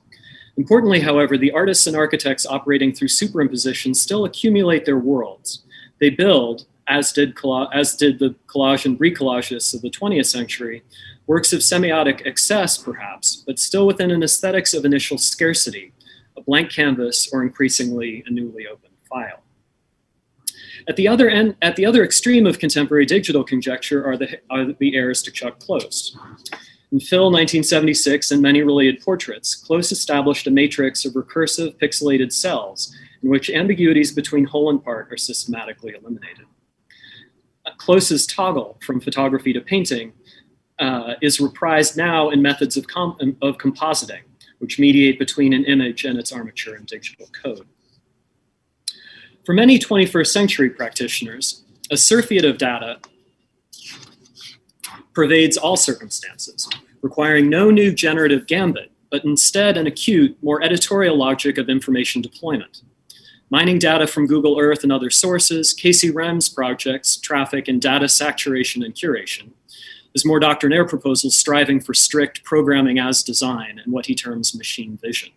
Importantly, however, the artists and architects operating through superimposition still accumulate their worlds. They build, as did the collage and recollagists of the 20th century, works of semiotic excess, perhaps, but still within an aesthetics of initial scarcity, a blank canvas, or increasingly a newly opened file. At the other extreme of contemporary digital conjecture are the heirs to Chuck Close. In Phil 1976 and many related portraits, Close established a matrix of recursive pixelated cells in which ambiguities between whole and part are systematically eliminated. Close's toggle from photography to painting is reprised now in methods of compositing, which mediate between an image and its armature in digital code. For many 21st century practitioners, a surfeit of data pervades all circumstances, requiring no new generative gambit, but instead an acute, more editorial logic of information deployment. Mining data from Google Earth and other sources, Casey Rem's projects, traffic and data saturation and curation, as more doctrinaire proposals striving for strict programming as design and what he terms machine vision.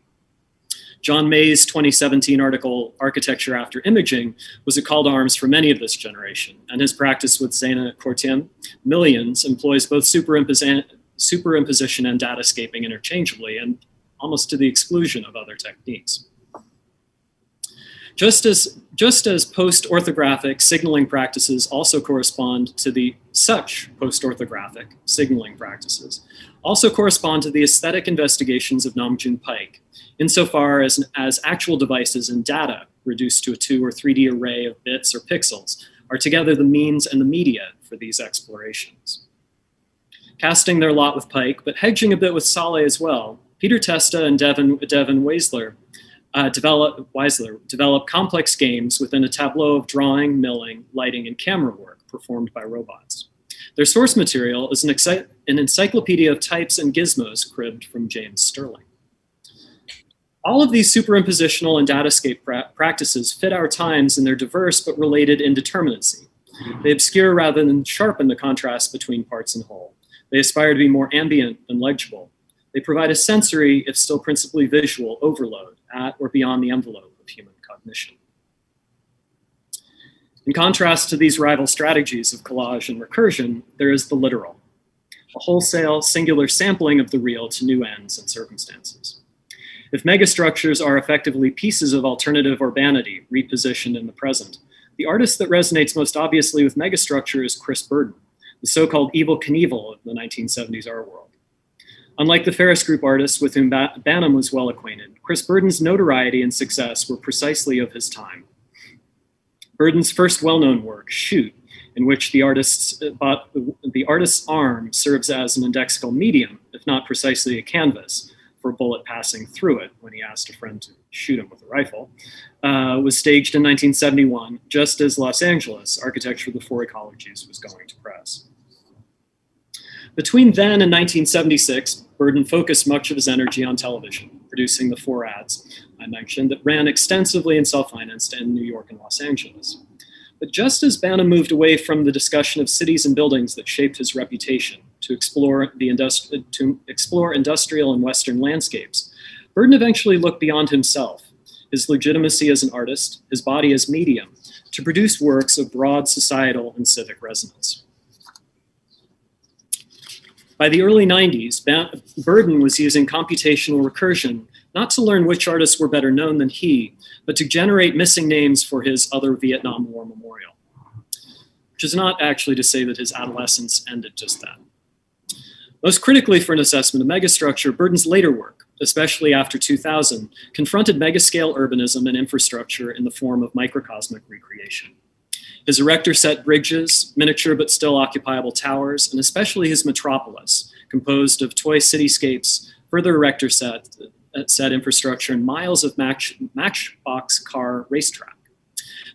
John May's 2017 article, Architecture After Imaging, was a call to arms for many of this generation, and his practice with Zeina Kortim, Millions, employs both superimposition and datascaping interchangeably, and almost to the exclusion of other techniques. Just as post-orthographic signaling practices also correspond to the post-orthographic signaling practices also correspond to the aesthetic investigations of Namjoon Paik, insofar as actual devices and data reduced to a 2 or 3D array of bits or pixels are together the means and the media for these explorations. Casting their lot with Paik, but hedging a bit with Saleh as well, Peter Testa and Devin Weisler develop complex games within a tableau of drawing, milling, lighting, and camera work, performed by robots. Their source material is an encyclopedia of types and gizmos cribbed from James Stirling. All of these superimpositional and datascape practices fit our times in their diverse but related indeterminacy. They obscure rather than sharpen the contrast between parts and whole. They aspire to be more ambient and legible. They provide a sensory, if still principally visual, overload at or beyond the envelope of human cognition. In contrast to these rival strategies of collage and recursion, there is the literal, a wholesale, singular sampling of the real to new ends and circumstances. If megastructures are effectively pieces of alternative urbanity repositioned in the present, the artist that resonates most obviously with megastructure is Chris Burden, the so-called Evel Knievel of the 1970s art world. Unlike the Ferris Group artists with whom Banham was well acquainted, Chris Burden's notoriety and success were precisely of his time. Burden's first well-known work, Shoot, in which the artist's arm serves as an indexical medium, if not precisely a canvas, for a bullet passing through it when he asked a friend to shoot him with a rifle, was staged in 1971, just as Los Angeles, Architecture of the Four Ecologies, was going to press. Between then and 1976, Burden focused much of his energy on television, producing the 4 ads I mentioned that ran extensively and self-financed in New York and Los Angeles. But just as Banham moved away from the discussion of cities and buildings that shaped his reputation to explore industrial and Western landscapes, Burden eventually looked beyond himself, his legitimacy as an artist, his body as medium, to produce works of broad societal and civic resonance. By the early 90s, Burden was using computational recursion not to learn which artists were better known than he, but to generate missing names for his other Vietnam War memorial, which is not actually to say that his adolescence ended just then. Most critically for an assessment of megastructure, Burden's later work, especially after 2000, confronted megascale urbanism and infrastructure in the form of microcosmic recreation. His erector set bridges, miniature but still occupiable towers, and especially his metropolis, composed of toy cityscapes, further erector set infrastructure, and miles of matchbox car racetrack.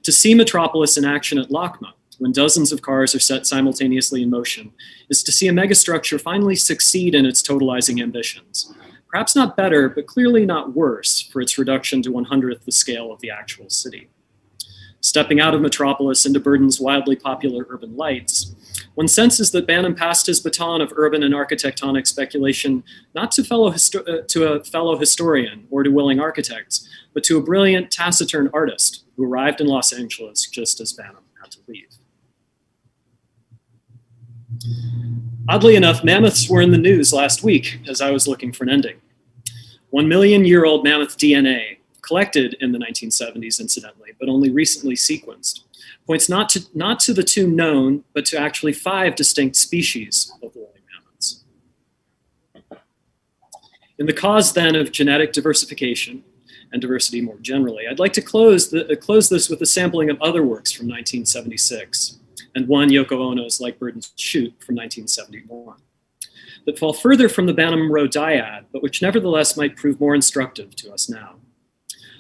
To see Metropolis in action at LACMA, when dozens of cars are set simultaneously in motion, is to see a megastructure finally succeed in its totalizing ambitions. Perhaps not better, but clearly not worse for its reduction to 1/100th the scale of the actual city. Stepping out of Metropolis into Burden's wildly popular urban lights, one senses that Banham passed his baton of urban and architectonic speculation not to a fellow historian or to willing architects, but to a brilliant taciturn artist who arrived in Los Angeles just as Banham had to leave. Oddly enough, mammoths were in the news last week as I was looking for an ending. 1 million-year-old mammoth DNA, collected in the 1970s, incidentally, but only recently sequenced, points not to the 2 known, but to actually 5 distinct species of woolly mammoths. In the cause, then, of genetic diversification and diversity more generally, I'd like to close this with a sampling of other works from 1976, and one, Yoko Ono's Like Burden's Shoot from 1971, that fall further from the Banham-Rowe dyad, but which nevertheless might prove more instructive to us now.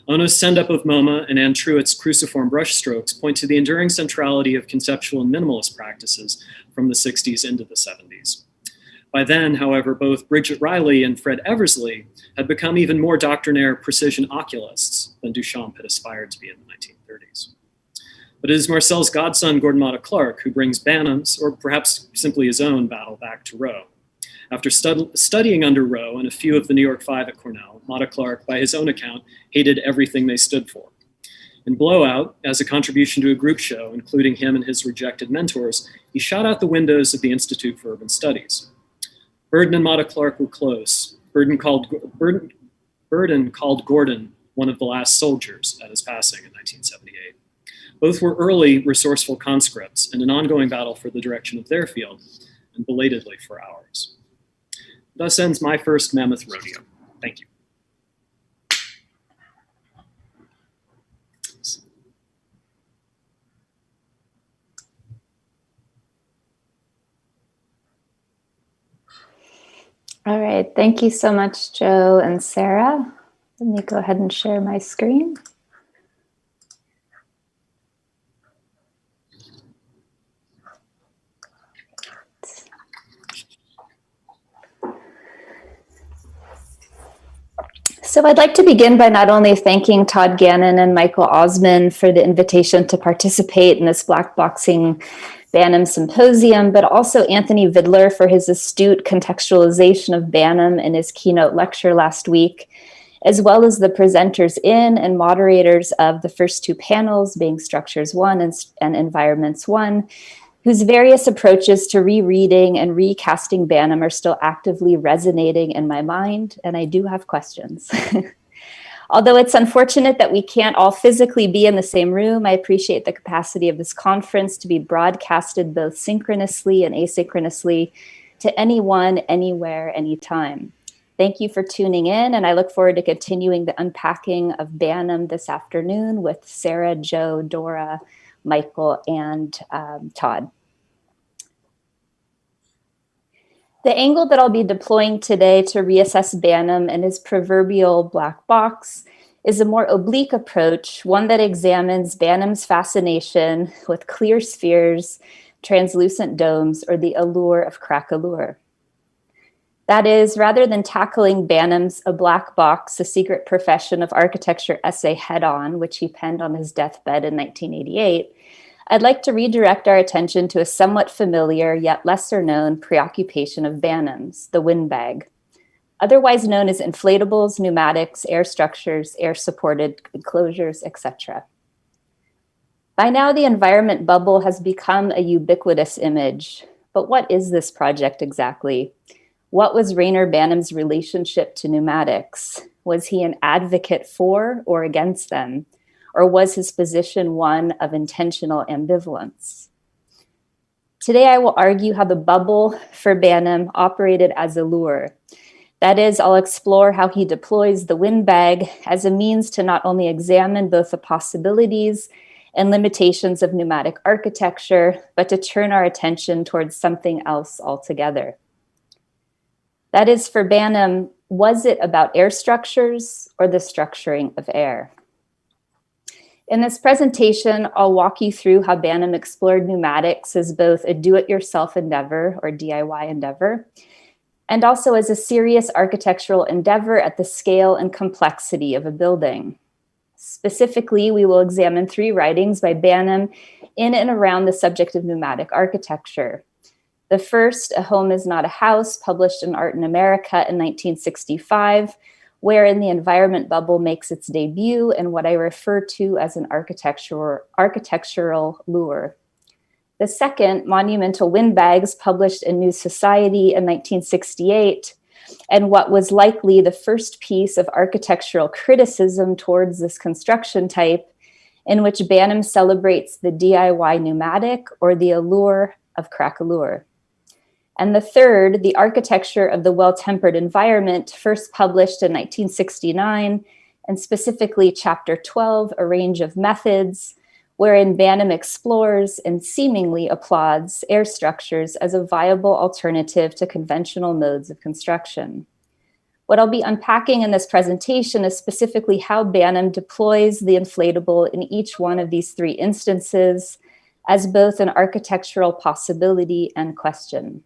Ono's send-up of MoMA and Anne Truitt's cruciform brushstrokes point to the enduring centrality of conceptual and minimalist practices from the 60s into the 70s. By then, however, both Bridget Riley and Fred Eversley had become even more doctrinaire precision oculists than Duchamp had aspired to be in the 1930s. But it is Marcel's godson, Gordon Matta Clark, who brings Banham's, or perhaps simply his own, battle back to Rowe. After studying under Rowe and a few of the New York Five at Cornell, Matta Clark, by his own account, hated everything they stood for. In Blowout, as a contribution to a group show, including him and his rejected mentors, he shot out the windows of the Institute for Urban Studies. Burden and Matta Clark were close. Burden called Gordon one of the last soldiers at his passing in 1978. Both were early, resourceful conscripts in an ongoing battle for the direction of their field, and belatedly for ours. Thus ends my first Mammoth Rodeo. Thank you. All right, thank you so much, Joe and Sarah. Let me go ahead and share my screen. So I'd like to begin by not only thanking Todd Gannon and Michael Osman for the invitation to participate in this Blackboxing Banham Symposium, but also Anthony Vidler for his astute contextualization of Banham in his keynote lecture last week, as well as the presenters in and moderators of the first two panels, being Structures 1 and Environments 1, whose various approaches to rereading and recasting Banham are still actively resonating in my mind, and I do have questions. Although it's unfortunate that we can't all physically be in the same room, I appreciate the capacity of this conference to be broadcasted both synchronously and asynchronously to anyone, anywhere, anytime. Thank you for tuning in, and I look forward to continuing the unpacking of Banham this afternoon with Sarah, Joe, Dora, Michael, and Todd. The angle that I'll be deploying today to reassess Banham and his proverbial black box is a more oblique approach, one that examines Banham's fascination with clear spheres, translucent domes, or the allure of crack-allure. That is, rather than tackling Banham's A Black Box, A Secret Profession of Architecture essay head-on, which he penned on his deathbed in 1988, I'd like to redirect our attention to a somewhat familiar yet lesser-known preoccupation of Banham's, the windbag, otherwise known as inflatables, pneumatics, air structures, air-supported enclosures, etc. By now, the environment bubble has become a ubiquitous image. But what is this project exactly? What was Reyner Banham's relationship to pneumatics? Was he an advocate for or against them? Or was his position one of intentional ambivalence? Today, I will argue how the bubble for Banham operated as a lure. That is, I'll explore how he deploys the windbag as a means to not only examine both the possibilities and limitations of pneumatic architecture, but to turn our attention towards something else altogether. That is, for Banham, was it about air structures or the structuring of air? In this presentation, I'll walk you through how Banham explored pneumatics as both a do-it-yourself endeavor, or DIY endeavor, and also as a serious architectural endeavor at the scale and complexity of a building. Specifically, we will examine 3 writings by Banham in and around the subject of pneumatic architecture. The first, A Home is Not a House, published in Art in America in 1965, wherein the environment bubble makes its debut in what I refer to as an architectural lure. The second, Monumental Windbags, published in New Society in 1968, and what was likely the first piece of architectural criticism towards this construction type, in which Banham celebrates the DIY pneumatic or the allure of crack-allure. And the third, The Architecture of the Well-Tempered Environment, first published in 1969, and specifically Chapter 12, A Range of Methods, wherein Banham explores and seemingly applauds air structures as a viable alternative to conventional modes of construction. What I'll be unpacking in this presentation is specifically how Banham deploys the inflatable in each one of these 3 instances as both an architectural possibility and question.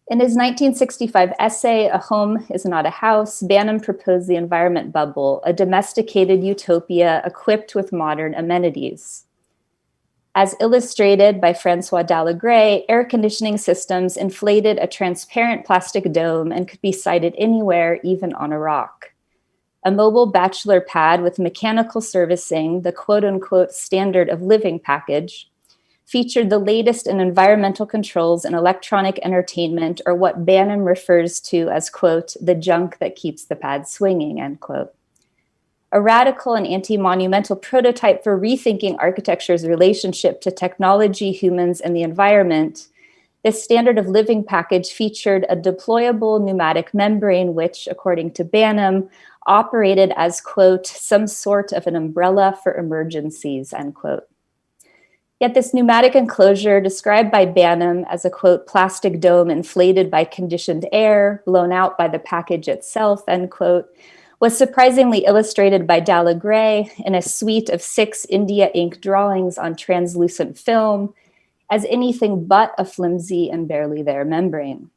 In his 1965 essay, A Home is Not a House, Banham proposed the environment bubble, a domesticated utopia equipped with modern amenities. As illustrated by Francois Dallegray, air conditioning systems inflated a transparent plastic dome and could be sited anywhere, even on a rock. A mobile bachelor pad with mechanical servicing, the quote-unquote standard of living package, featured the latest in environmental controls and electronic entertainment, or what Banham refers to as, quote, the junk that keeps the pad swinging, end quote. A radical and anti-monumental prototype for rethinking architecture's relationship to technology, humans, and the environment, this standard of living package featured a deployable pneumatic membrane which, according to Banham, operated as, quote, some sort of an umbrella for emergencies, end quote. Yet this pneumatic enclosure, described by Banham as a, quote, plastic dome inflated by conditioned air, blown out by the package itself, end quote, was surprisingly illustrated by Dallegray in a suite of 6 India ink drawings on translucent film as anything but a flimsy and barely there membrane.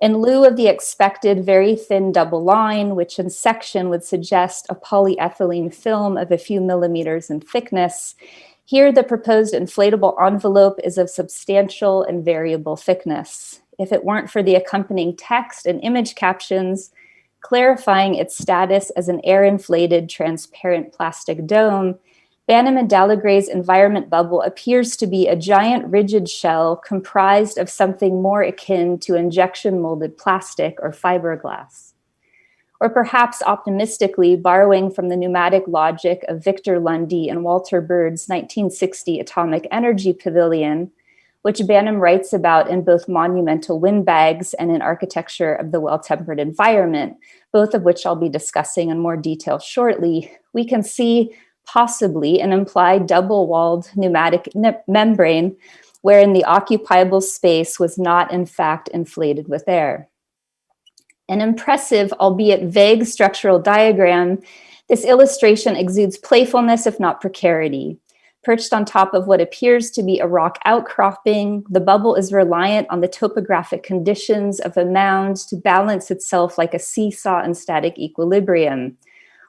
In lieu of the expected very thin double line, which in section would suggest a polyethylene film of a few millimeters in thickness, here the proposed inflatable envelope is of substantial and variable thickness. If it weren't for the accompanying text and image captions clarifying its status as an air-inflated transparent plastic dome, Banham and Dallegray's environment bubble appears to be a giant rigid shell comprised of something more akin to injection molded plastic or fiberglass. Or perhaps optimistically borrowing from the pneumatic logic of Victor Lundy and Walter Bird's 1960 Atomic Energy Pavilion, which Banham writes about in both Monumental Windbags and in Architecture of the Well-Tempered Environment, both of which I'll be discussing in more detail shortly, we can see possibly an implied double-walled pneumatic membrane wherein the occupiable space was not in fact inflated with air. An impressive, albeit vague structural diagram, this illustration exudes playfulness if not precarity. Perched on top of what appears to be a rock outcropping, the bubble is reliant on the topographic conditions of a mound to balance itself like a seesaw in static equilibrium.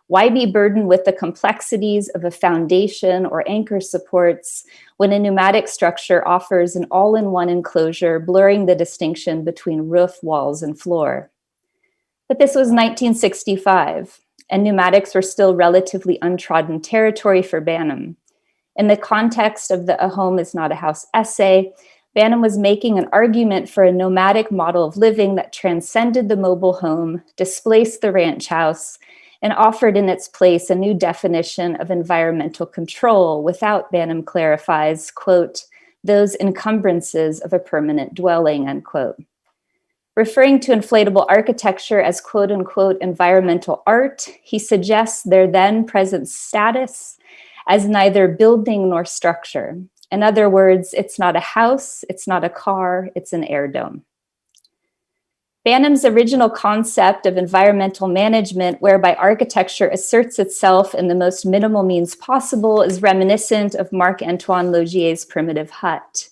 Why be burdened with the complexities of a foundation or anchor supports when a pneumatic structure offers an all-in-one enclosure, blurring the distinction between roof, walls, and floor? But this was 1965, and pneumatics were still relatively untrodden territory for Banham. In the context of the A Home is Not a House essay, Banham was making an argument for a nomadic model of living that transcended the mobile home, displaced the ranch house, and offered in its place a new definition of environmental control without, Banham clarifies, quote, those encumbrances of a permanent dwelling, unquote. Referring to inflatable architecture as quote unquote environmental art, he suggests their then present status as neither building nor structure. In other words, it's not a house, it's not a car, it's an air dome. Banham's original concept of environmental management, whereby architecture asserts itself in the most minimal means possible, is reminiscent of Marc-Antoine Logier's primitive hut.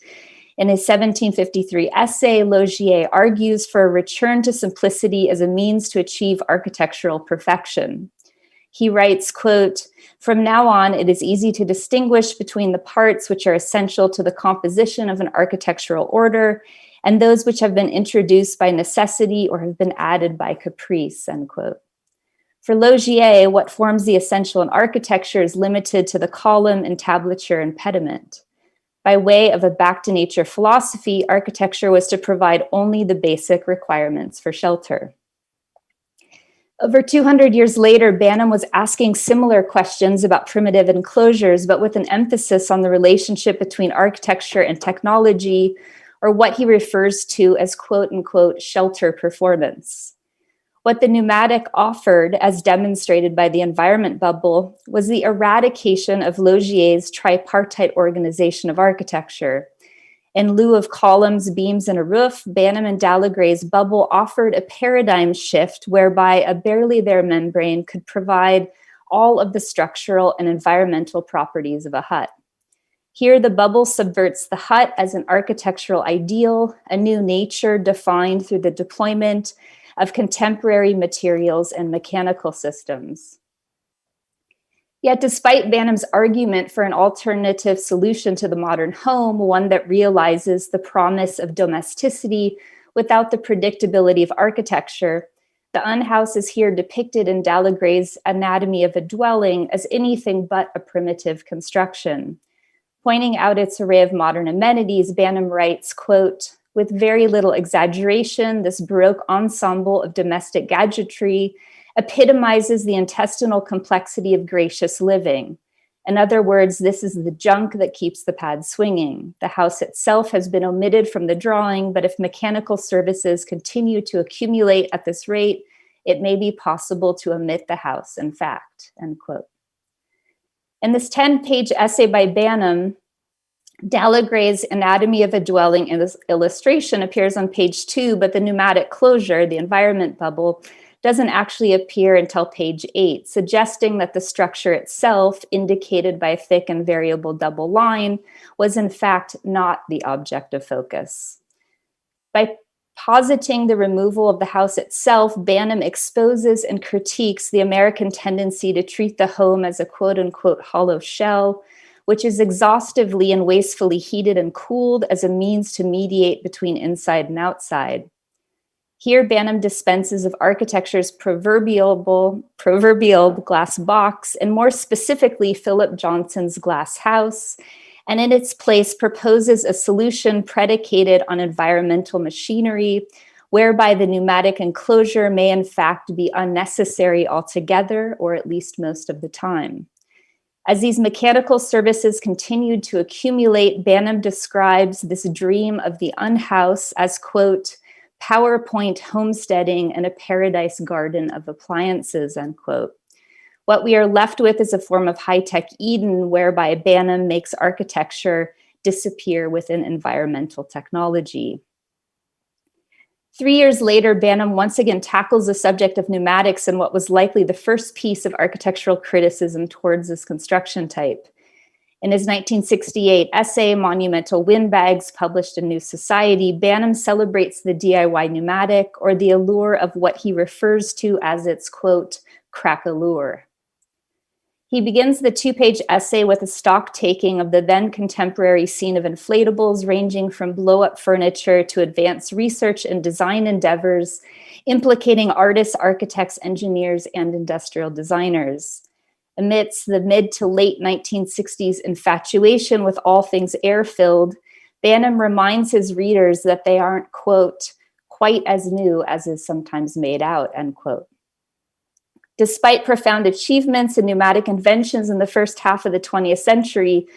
In his 1753 essay, Logier argues for a return to simplicity as a means to achieve architectural perfection. He writes, quote, from now on, it is easy to distinguish between the parts which are essential to the composition of an architectural order and those which have been introduced by necessity or have been added by caprice, end quote. For Logier, what forms the essential in architecture is limited to the column, entablature, and pediment. By way of a back-to-nature philosophy, architecture was to provide only the basic requirements for shelter. Over 200 years later, Banham was asking similar questions about primitive enclosures, but with an emphasis on the relationship between architecture and technology, or what he refers to as quote-unquote shelter performance. What the pneumatic offered, as demonstrated by the environment bubble, was the eradication of Logier's tripartite organization of architecture. In lieu of columns, beams, and a roof, Banham and Dallegray's bubble offered a paradigm shift whereby a barely there membrane could provide all of the structural and environmental properties of a hut. Here, the bubble subverts the hut as an architectural ideal, a new nature defined through the deployment of contemporary materials and mechanical systems. Yet despite Banham's argument for an alternative solution to the modern home, one that realizes the promise of domesticity without the predictability of architecture, the unhouse is here depicted in Dallegray's Anatomy of a Dwelling as anything but a primitive construction. Pointing out its array of modern amenities, Banham writes, quote, with very little exaggeration, this Baroque ensemble of domestic gadgetry epitomizes the intestinal complexity of gracious living. In other words, this is the junk that keeps the pad swinging. The house itself has been omitted from the drawing, but if mechanical services continue to accumulate at this rate, it may be possible to omit the house, in fact, end quote. In this 10-page essay by Banham, Dallegray's Anatomy of a Dwelling illustration appears on page 2, but the pneumatic closure, the environment bubble, doesn't actually appear until page 8, suggesting that the structure itself, indicated by a thick and variable double line, was in fact not the object of focus. By Positing the removal of the house itself, Banham exposes and critiques the American tendency to treat the home as a quote-unquote hollow shell, which is exhaustively and wastefully heated and cooled as a means to mediate between inside and outside. Here, Banham dispenses of architecture's proverbial glass box, and more specifically, Philip Johnson's glass house, and in its place proposes a solution predicated on environmental machinery, whereby the pneumatic enclosure may in fact be unnecessary altogether, or at least most of the time. As these mechanical services continued to accumulate, Banham describes this dream of the unhouse as, quote, PowerPoint homesteading and a paradise garden of appliances, end quote. What we are left with is a form of high-tech Eden whereby Banham makes architecture disappear within environmental technology. 3 years later, Banham once again tackles the subject of pneumatics in what was likely the first piece of architectural criticism towards this construction type. In his 1968 essay, Monumental Windbags, published in New Society, Banham celebrates the DIY pneumatic, or the allure of what he refers to as its, quote, crack allure. He begins the two-page essay with a stock taking of the then contemporary scene of inflatables, ranging from blow-up furniture to advanced research and design endeavors, implicating artists, architects, engineers, and industrial designers. Amidst the mid to late 1960s infatuation with all things air-filled, Banham reminds his readers that they aren't, quote, quite as new as is sometimes made out, end quote. Despite profound achievements in pneumatic inventions in the first half of the 20th century,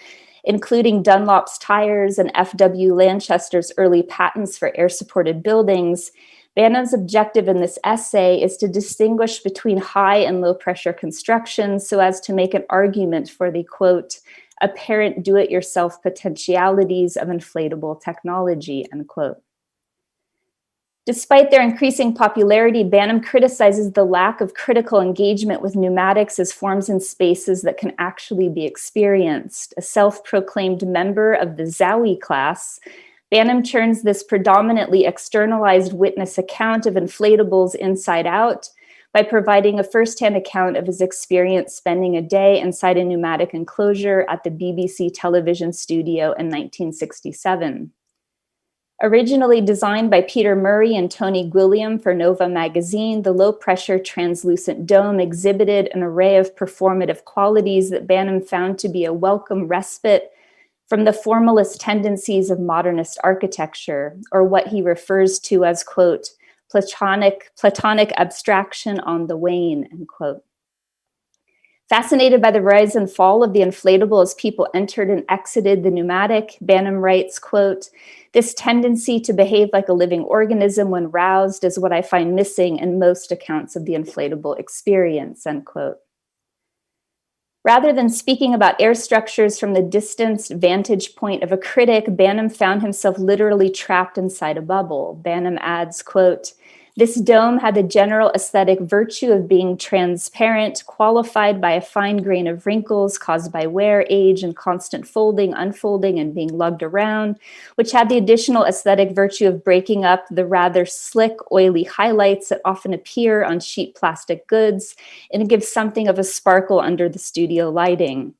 including Dunlop's tires and F.W. Lanchester's early patents for air-supported buildings, Banham's objective in this essay is to distinguish between high and low pressure construction so as to make an argument for the, quote, apparent do-it-yourself potentialities of inflatable technology, end quote. Despite their increasing popularity, Banham criticizes the lack of critical engagement with pneumatics as forms and spaces that can actually be experienced. A self-proclaimed member of the Zowie class, Banham turns this predominantly externalized witness account of inflatables inside out by providing a firsthand account of his experience spending a day inside a pneumatic enclosure at the BBC television studio in 1967. Originally designed by Peter Murray and Tony Gwilliam for Nova magazine, the low-pressure translucent dome exhibited an array of performative qualities that Banham found to be a welcome respite from the formalist tendencies of modernist architecture, or what he refers to as, quote, Platonic abstraction on the wane, end quote. Fascinated by the rise and fall of the inflatable as people entered and exited the pneumatic, Banham writes, quote, this tendency to behave like a living organism when roused is what I find missing in most accounts of the inflatable experience, end quote. Rather than speaking about air structures from the distanced vantage point of a critic, Banham found himself literally trapped inside a bubble. Banham adds, quote, this dome had the general aesthetic virtue of being transparent, qualified by a fine grain of wrinkles caused by wear, age, and constant folding, unfolding, and being lugged around, which had the additional aesthetic virtue of breaking up the rather slick, oily highlights that often appear on cheap plastic goods and gives something of a sparkle under the studio lighting.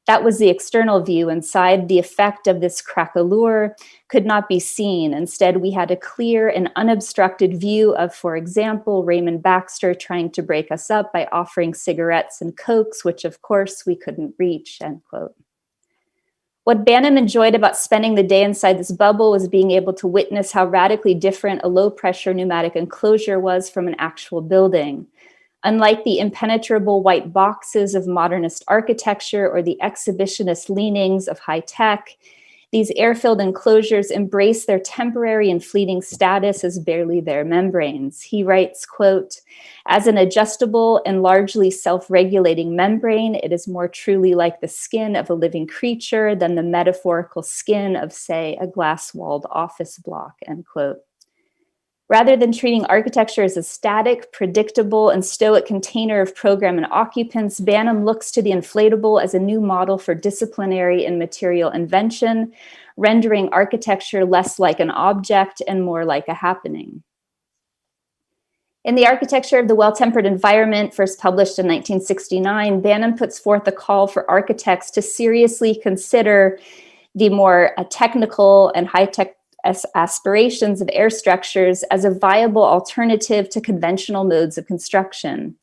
That was the external view. Inside, the effect of this craquelure could not be seen. Instead, we had a clear and unobstructed view of, for example, Raymond Baxter trying to break us up by offering cigarettes and cokes, which of course we couldn't reach, end quote. What Banham enjoyed about spending the day inside this bubble was being able to witness how radically different a low-pressure pneumatic enclosure was from an actual building. Unlike the impenetrable white boxes of modernist architecture or the exhibitionist leanings of high tech, these air-filled enclosures embrace their temporary and fleeting status as barely their membranes. He writes, quote, as an adjustable and largely self-regulating membrane, it is more truly like the skin of a living creature than the metaphorical skin of, say, a glass-walled office block, end quote. Rather than treating architecture as a static, predictable, and stoic container of program and occupants, Banham looks to the inflatable as a new model for disciplinary and material invention, rendering architecture less like an object and more like a happening. In The Architecture of the Well-Tempered Environment, first published in 1969, Banham puts forth a call for architects to seriously consider the more technical and high-tech aspirations of air structures as a viable alternative to conventional modes of construction.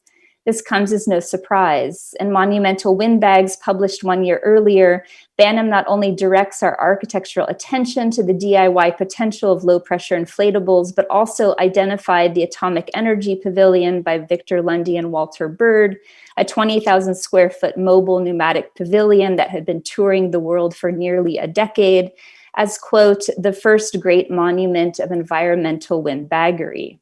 This comes as no surprise. In Monumental Windbags, published 1 year earlier, Banham not only directs our architectural attention to the DIY potential of low-pressure inflatables, but also identified the Atomic Energy Pavilion by Victor Lundy and Walter Bird, a 20,000 square foot mobile pneumatic pavilion that had been touring the world for nearly a decade, as, quote, the first great monument of environmental windbaggery.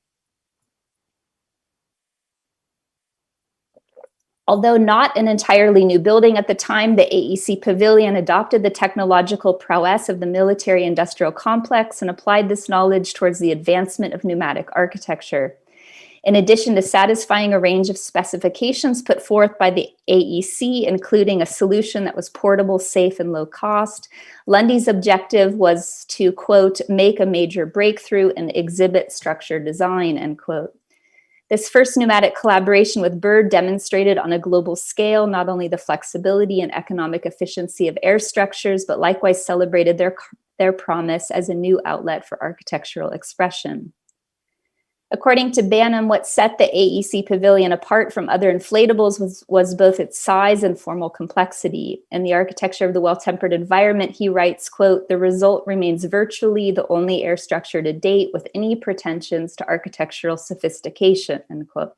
Although not an entirely new building at the time, the AEC Pavilion adopted the technological prowess of the military-industrial complex and applied this knowledge towards the advancement of pneumatic architecture. In addition to satisfying a range of specifications put forth by the AEC, including a solution that was portable, safe, and low cost, Lundy's objective was to, quote, make a major breakthrough and exhibit structure design, end quote. This first pneumatic collaboration with Bird demonstrated on a global scale not only the flexibility and economic efficiency of air structures, but likewise celebrated their promise as a new outlet for architectural expression. According to Banham, what set the AEC Pavilion apart from other inflatables was both its size and formal complexity. In The Architecture of the Well-Tempered Environment, he writes, quote, the result remains virtually the only air structure to date with any pretensions to architectural sophistication, end quote.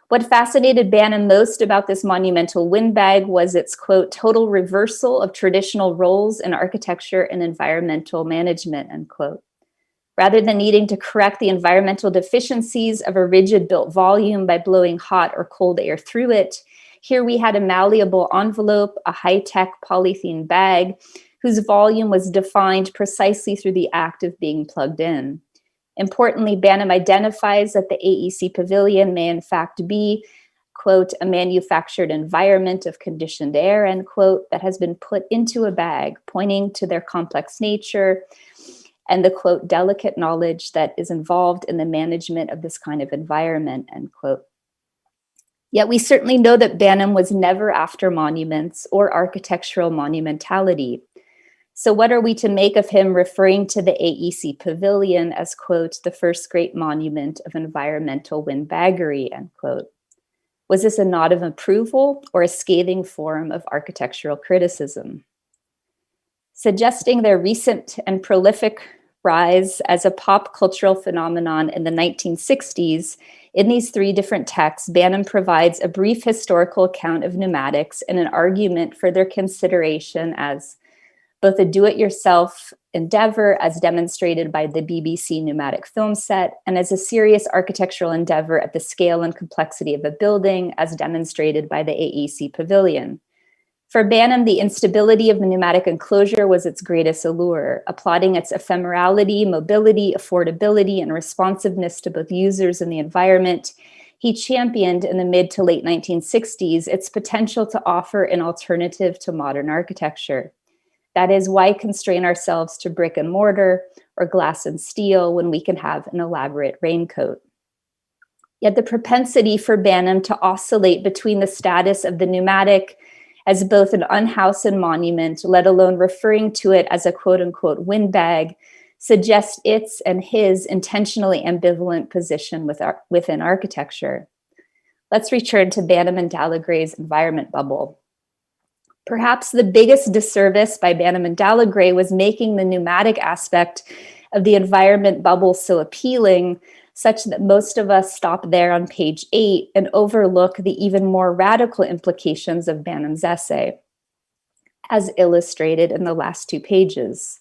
What fascinated Banham most about this monumental windbag was its, quote, total reversal of traditional roles in architecture and environmental management, end quote. Rather than needing to correct the environmental deficiencies of a rigid built volume by blowing hot or cold air through it, here we had a malleable envelope, a high-tech polythene bag, whose volume was defined precisely through the act of being plugged in. Importantly, Banham identifies that the AEC Pavilion may in fact be, quote, a manufactured environment of conditioned air, end quote, that has been put into a bag, pointing to their complex nature and the, quote, delicate knowledge that is involved in the management of this kind of environment, end quote. Yet we certainly know that Banham was never after monuments or architectural monumentality. So what are we to make of him referring to the AEC Pavilion as, quote, the first great monument of environmental windbaggery, end quote? Was this a nod of approval or a scathing form of architectural criticism? Suggesting their recent and prolific rise as a pop cultural phenomenon in the 1960s, in these three different texts, Banham provides a brief historical account of pneumatics and an argument for their consideration as both a do-it-yourself endeavor, as demonstrated by the BBC pneumatic film set, and as a serious architectural endeavor at the scale and complexity of a building, as demonstrated by the AEC Pavilion. For Banham, the instability of the pneumatic enclosure was its greatest allure, applauding its ephemerality, mobility, affordability, and responsiveness to both users and the environment. He championed in the mid to late 1960s its potential to offer an alternative to modern architecture. That is, why constrain ourselves to brick and mortar or glass and steel when we can have an elaborate raincoat? Yet the propensity for Banham to oscillate between the status of the pneumatic as both an unhoused and monument, let alone referring to it as a quote-unquote windbag, suggests its and his intentionally ambivalent position within architecture. Let's return to Banham and Dallagray's environment bubble. Perhaps the biggest disservice by Banham and Dallaggray was making the pneumatic aspect of the environment bubble so appealing, such that most of us stop there on page 8 and overlook the even more radical implications of Banham's essay, as illustrated in the last 2 pages.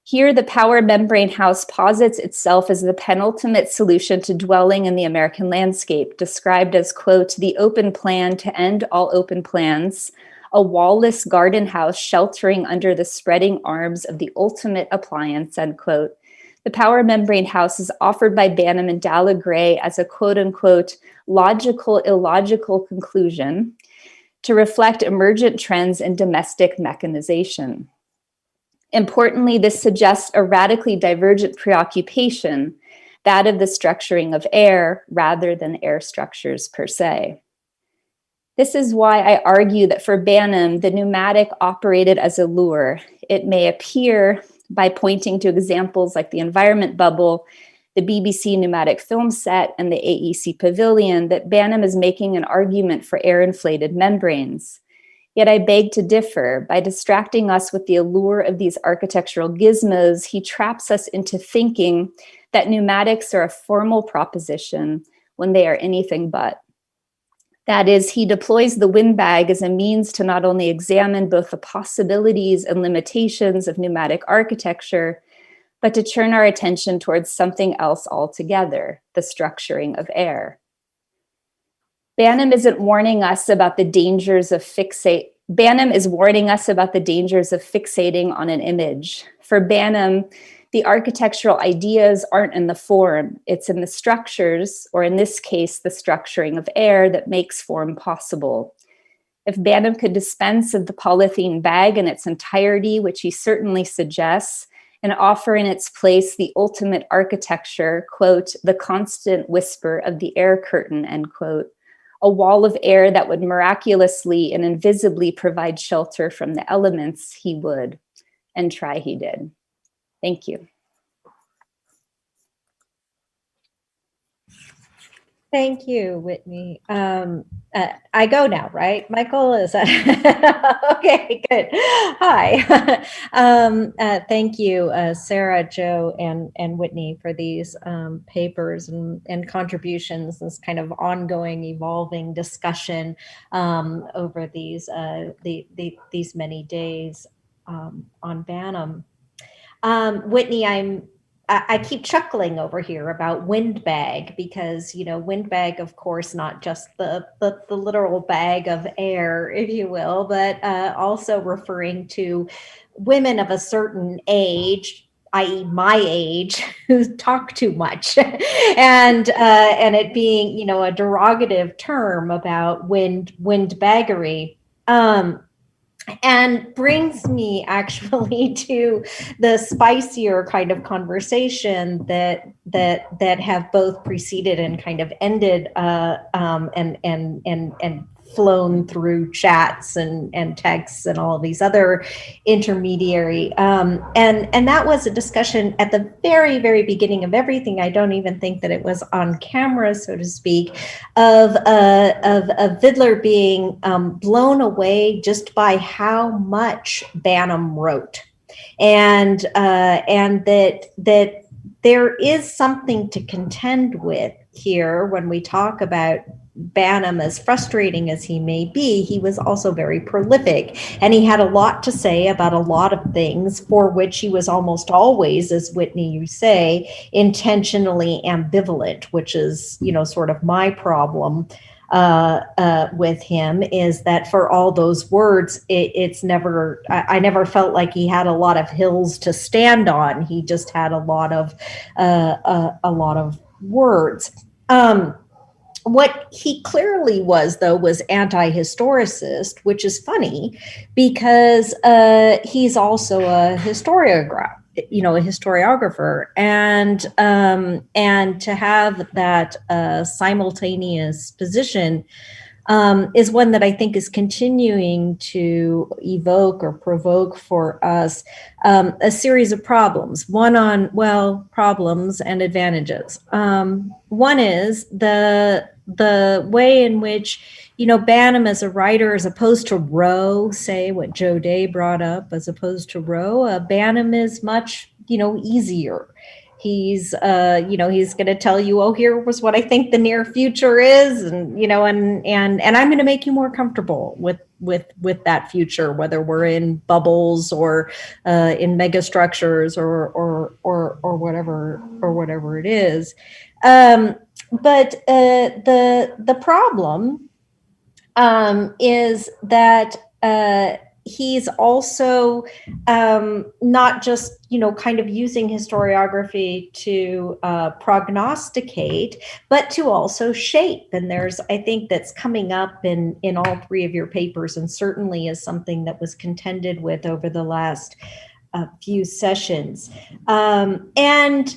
Here, the power membrane house posits itself as the penultimate solution to dwelling in the American landscape, described as, quote, the open plan to end all open plans, a wall-less garden house sheltering under the spreading arms of the ultimate appliance, end quote. The power membrane house is offered by Banham and Dallaggray as a quote-unquote logical, illogical conclusion to reflect emergent trends in domestic mechanization. Importantly, this suggests a radically divergent preoccupation, that of the structuring of air rather than air structures per se. This is why I argue that for Banham, the pneumatic operated as a lure. It may appear, by pointing to examples like the environment bubble, the BBC pneumatic film set, and the AEC pavilion, that Banham is making an argument for air-inflated membranes. Yet I beg to differ. By distracting us with the allure of these architectural gizmos, he traps us into thinking that pneumatics are a formal proposition when they are anything but. That is, he deploys the windbag as a means to not only examine both the possibilities and limitations of pneumatic architecture, but to turn our attention towards something else altogether, the structuring of air. Banham isn't warning us about the dangers of Banham is warning us about the dangers of fixating on an image. For Banham, the architectural ideas aren't in the form, it's in the structures, or in this case, the structuring of air that makes form possible. If Banham could dispense of the polythene bag in its entirety, which he certainly suggests, and offer in its place the ultimate architecture, quote, the constant whisper of the air curtain, end quote, a wall of air that would miraculously and invisibly provide shelter from the elements, he would, and try he did. Thank you. Thank you, Whitney. I go now, right? Michael is okay. Good. Hi. Thank you, Sarah, Joe, and Whitney for these papers and contributions. This kind of ongoing, evolving discussion over these many days on Banham. Whitney, I keep chuckling over here about windbag because, you know, windbag, of course, not just the literal bag of air, if you will, but also referring to women of a certain age, i.e. my age, who talk too much and it being, you know, a derogative term about windbaggery. And brings me actually to the spicier kind of conversation that have both preceded and kind of ended and flown through chats and texts and all of these other intermediary. And that was a discussion at the very, very beginning of everything. I don't even think that it was on camera, so to speak, of Vidler being blown away just by how much Banham wrote. And that there is something to contend with here when we talk about Banham, as frustrating as he may be. He was also very prolific, and he had a lot to say about a lot of things for which he was almost always, as Whitney, you say, intentionally ambivalent, which is, you know, sort of my problem with him, is that for all those words, it's never, I never felt like he had a lot of hills to stand on. He just had a lot of words. What he clearly was, though, was anti-historicist, which is funny because he's also a historiographer, and to have that simultaneous position is one that I think is continuing to evoke or provoke for us a series of problems. Problems and advantages. One is the way in which, you know, Banham as a writer, as opposed to Rowe, say what Joe Day brought up, as opposed to Rowe, Banham is much, you know, easier. He's, he's going to tell you, oh, here was what I think the near future is, and you know, and I'm going to make you more comfortable with that future, whether we're in bubbles or in megastructures or whatever it is. But the problem is that he's also not just, you know, kind of using historiography to prognosticate, but to also shape. And there's, I think, that's coming up in all three of your papers, and certainly is something that was contended with over the last few sessions. And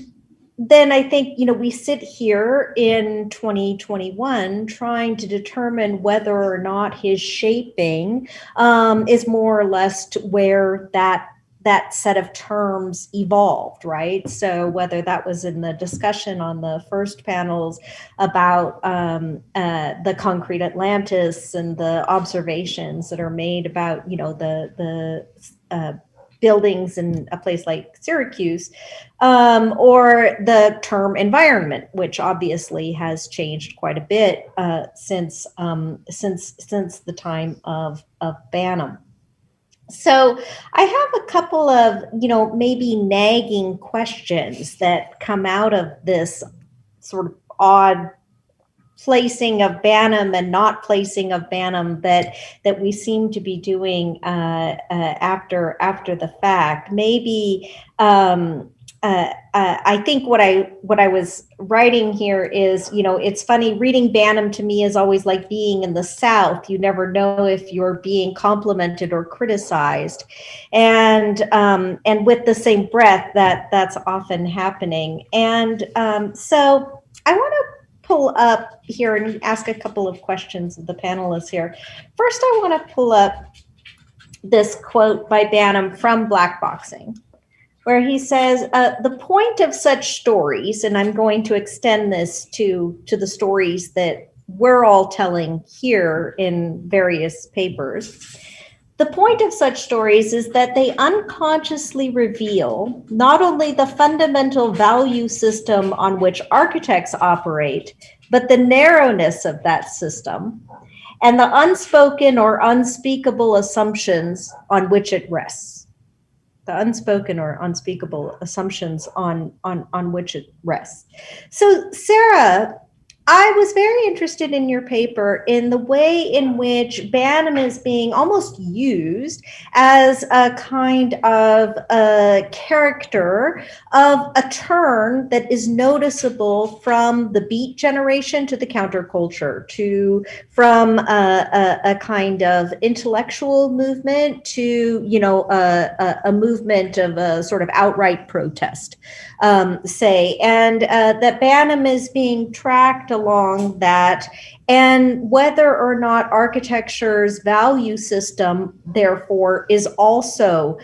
then I think, we sit here in 2021 trying to determine whether or not his shaping is more or less to where that set of terms evolved, right? So whether that was in the discussion on the first panels about the concrete Atlantis and the observations that are made about, the buildings in a place like Syracuse, or the term environment, which obviously has changed quite a bit since the time of Banham. So I have a couple of, maybe nagging questions that come out of this sort of odd placing of Banham and not placing of Banham that we seem to be doing after the fact. Maybe I think what I was writing here is, it's funny, reading Banham to me is always like being in the South. You never know if you're being complimented or criticized, and with the same breath that's often happening. And so I want to pull up here and ask a couple of questions of the panelists here. First, I want to pull up this quote by Banham from Blackboxing, where he says, the point of such stories, and I'm going to extend this to the stories that we're all telling here in various papers. The point of such stories is that they unconsciously reveal not only the fundamental value system on which architects operate, but the narrowness of that system and the unspoken or unspeakable assumptions on which it rests. The unspoken or unspeakable assumptions on which it rests. So, Sarah, I was very interested in your paper in the way in which Banham is being almost used as a kind of a character of a turn that is noticeable from the Beat generation to the counterculture, from a kind of intellectual movement to, a movement of a sort of outright protest, say, and that Banham is being tracked along that, and whether or not architecture's value system, therefore, is also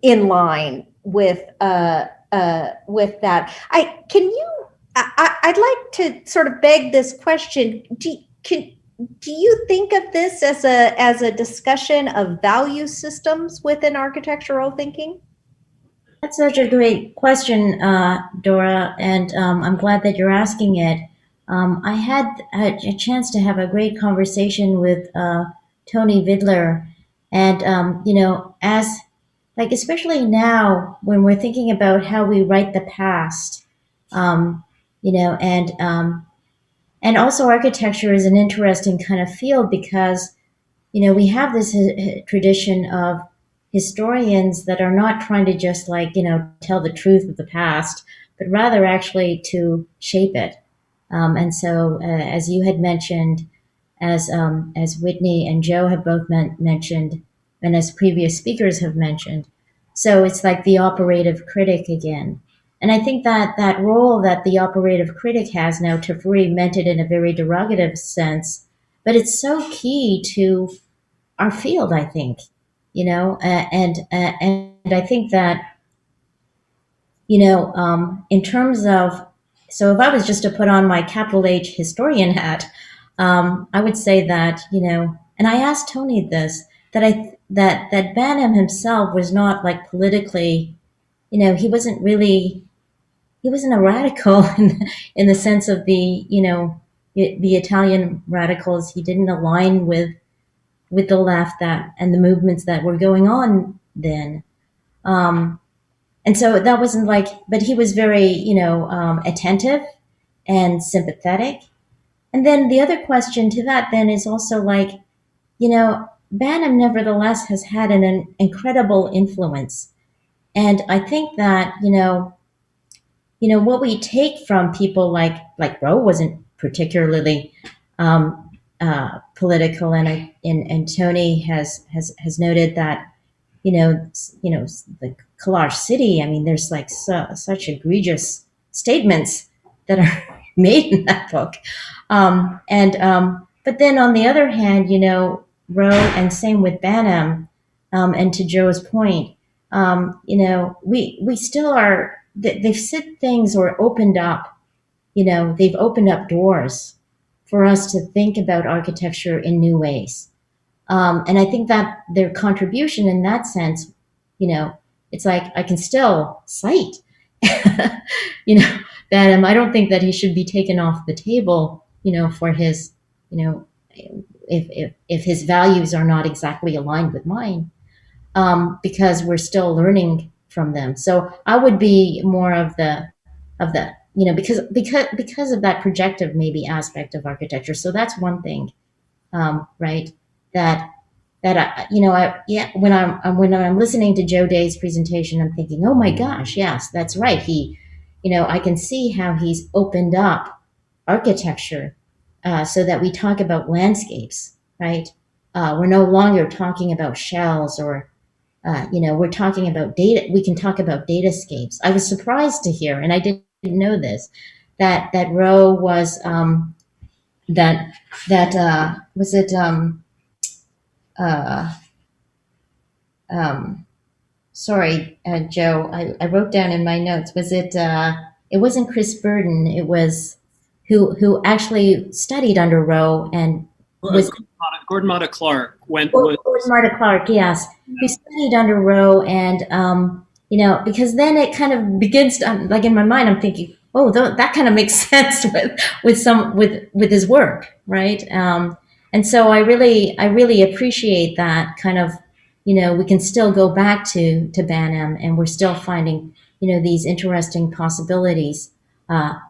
in line with that. I'd like to sort of beg this question. Do you think of this as a discussion of value systems within architectural thinking? That's such a great question, Dora, and I'm glad that you're asking it. I had a chance to have a great conversation with Tony Vidler, and especially now when we're thinking about how we write the past, and also architecture is an interesting kind of field because we have this tradition of historians that are not trying to just tell the truth of the past, but rather actually to shape it. And so, as you had mentioned, as Whitney and Joe have both mentioned, and as previous speakers have mentioned, so it's like the operative critic again. And I think that that role that the operative critic has now, Tafuri meant it in a very derogative sense, but it's so key to our field, I think. And I think that, in terms of, so if I was just to put on my capital H historian hat, I would say that, and I asked Tony this, that Banham himself was not politically, he wasn't a radical in the sense of the Italian radicals. He didn't align with the left and the movements that were going on then. And so that wasn't but he was very, attentive and sympathetic. And then the other question to that then is also Banham nevertheless has had an incredible influence. And I think that, what we take from people like Rowe wasn't particularly political, and Tony has noted that the collage city. I mean, there's like such egregious statements that are made in that book. But then on the other hand, Rowe, and same with Banham, and to Joe's point, we still are, they've said things or opened up, they've opened up doors for us to think about architecture in new ways. And I think that their contribution in that sense, it's like I can still cite, Banham. I don't think that he should be taken off the table, for his, if his values are not exactly aligned with mine, because we're still learning from them. So I would be more of the, because of that projective maybe aspect of architecture. So that's one thing, right? That when I'm listening to Joe Day's presentation, I'm thinking, oh my gosh, yes, that's right. He, I can see how he's opened up architecture so that we talk about landscapes, right? We're no longer talking about shells or, we're talking about data. We can talk about datascapes. I was surprised to hear, and I didn't know this, that Rowe was was it sorry, Joe, I wrote down in my notes, was it wasn't Chris Burden, it was who actually studied under Rowe and was Gordon Matta Clark Gordon Matta Clark, yes, who studied under Rowe, and because then it kind of begins to, like in my mind, I'm thinking, oh, that kind of makes sense with his work, right? And so I really appreciate that kind of, we can still go back to Banham, and we're still finding, these interesting possibilities there.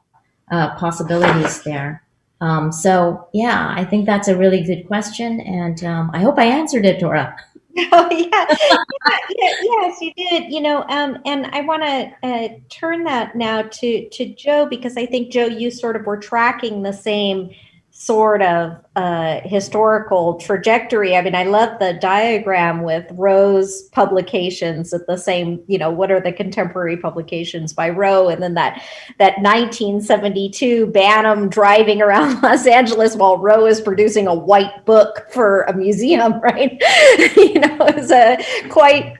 So yeah, I think that's a really good question, and I hope I answered it, Dora. Oh yeah, yes, you did. And I want to turn that now to Joe, because I think, Joe, you sort of were tracking the same sort of historical trajectory. I mean, I love the diagram with Rowe's publications at the same, what are the contemporary publications by Rowe, and then that 1972 Banham driving around Los Angeles while Rowe is producing a white book for a museum, right? It's a quite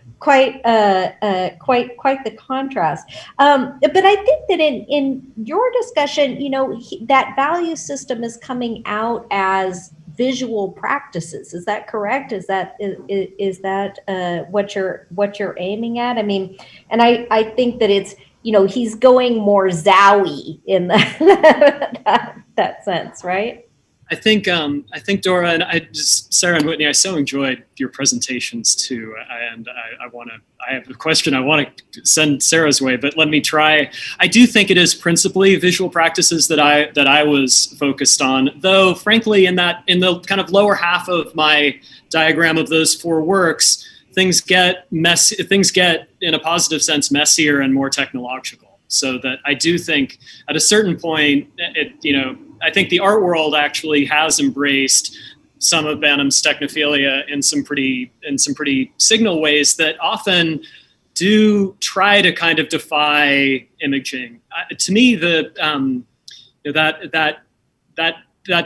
the contrast. But I think that in your discussion, that value system is coming out as visual practices. Is that correct? Is that what you're aiming at? I mean, and I think that it's, he's going more Zowie in that sense, right? I think Dora, and Sarah and Whitney, I so enjoyed your presentations too. I have a question I want to send Sarah's way, but let me try. I do think it is principally visual practices that I was focused on, though frankly in the kind of lower half of my diagram of those four works, things get messy, things get in a positive sense messier and more technological. So that I do think at a certain point, I think the art world actually has embraced some of Banham's technophilia in some pretty signal ways that often do try to kind of defy imaging. To me, that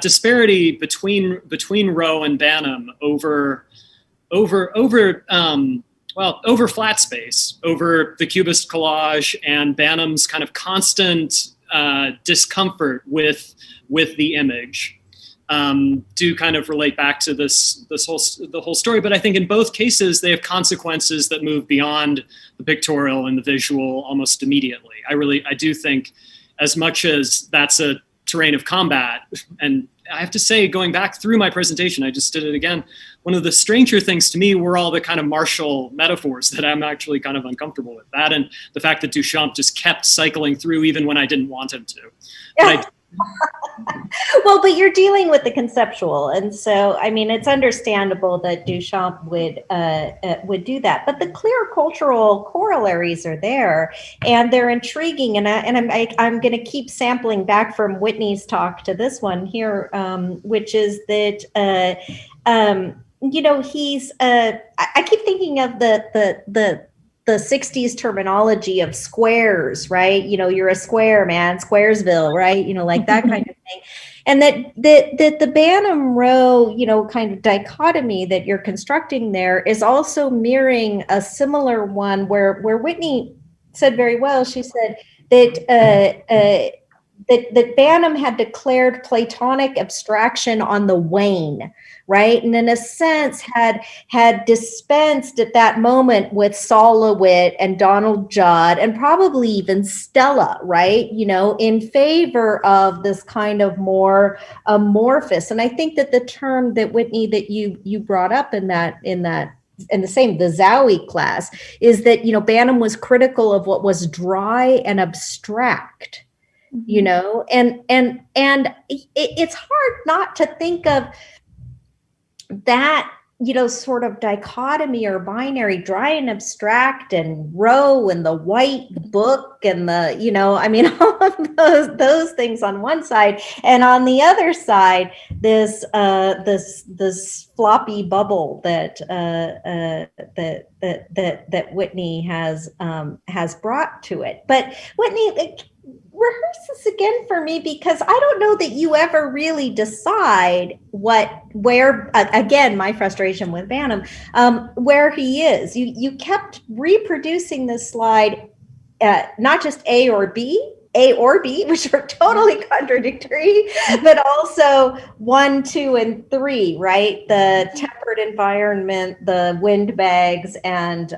disparity between Rowe and Banham over flat space, over the Cubist collage, and Banham's kind of constant discomfort with the image, do kind of relate back to the whole story. But I think in both cases they have consequences that move beyond the pictorial and the visual almost immediately. I do think, as much as that's a terrain of combat, and I have to say, going back through my presentation, I just did it again, one of the stranger things to me were all the kind of martial metaphors that I'm actually kind of uncomfortable with. That, and the fact that Duchamp just kept cycling through even when I didn't want him to. Well, but you're dealing with the conceptual, and so I mean, it's understandable that Duchamp would do that. But the clear cultural corollaries are there, and they're intriguing. And I'm going to keep sampling back from Whitney's talk to this one here, which is that he's I keep thinking of the 60s terminology of squares, right? You're a square, man, Squaresville, right? Like that kind of thing. And that the Banham row, kind of dichotomy that you're constructing there is also mirroring a similar one where Whitney said very well. She said that that Banham had declared Platonic abstraction on the wane, right? And in a sense had dispensed at that moment with Saul LeWitt and Donald Judd and probably even Stella, right? In favor of this kind of more amorphous. And I think that the term that Whitney, that you brought up in the Zowie class is that, Banham was critical of what was dry and abstract. And it's hard not to think of that, sort of dichotomy or binary, dry and abstract, and Rowe and the white book and all of those things on one side, and on the other side, this floppy bubble that Whitney has brought to it. But Whitney, rehearse this again for me, because I don't know that you ever really decide where again, my frustration with Banham, where he is. You kept reproducing this slide, not just A or B, which are totally contradictory, but also 1, 2, and 3, right? The tempered environment, the windbags, and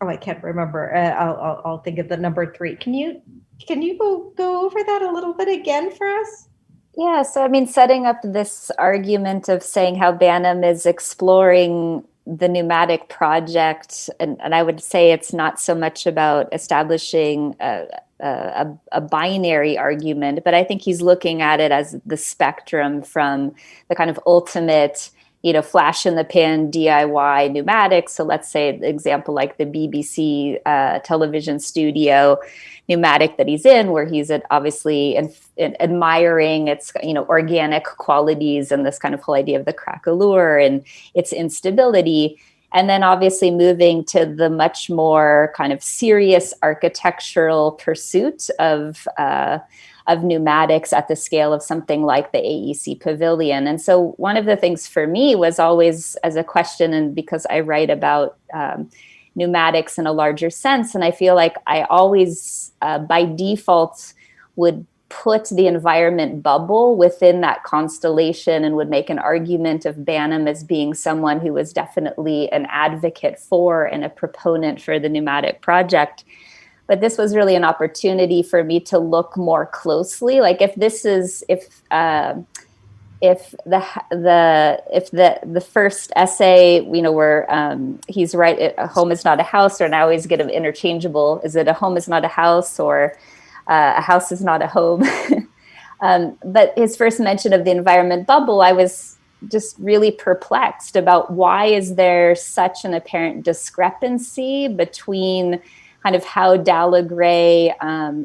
I can't remember. I'll think of the number 3. Can you go over that a little bit again for us? Yeah, so setting up this argument of saying how Banham is exploring the Pneumatic project, and I would say it's not so much about establishing a binary argument, but I think he's looking at it as the spectrum from the kind of ultimate, flash in the pan DIY pneumatics. So let's say an example like the BBC television studio pneumatic that he's in, where he's obviously admiring its organic qualities and this kind of whole idea of the craquelure and its instability. And then obviously moving to the much more kind of serious architectural pursuit of pneumatics at the scale of something like the AEC Pavilion. And so one of the things for me was always as a question, and because I write about pneumatics in a larger sense, and I feel like I always by default would put the environment bubble within that constellation and would make an argument of Banham as being someone who was definitely an advocate for and a proponent for the Pneumatic project. But this was really an opportunity for me to look more closely. Like if the first essay, where he's right, a home is not a house, or now I always get them interchangeable. Is it a home is not a house, or a house is not a home? But his first mention of the environment bubble, I was just really perplexed about why is there such an apparent discrepancy between kind of how Dallagray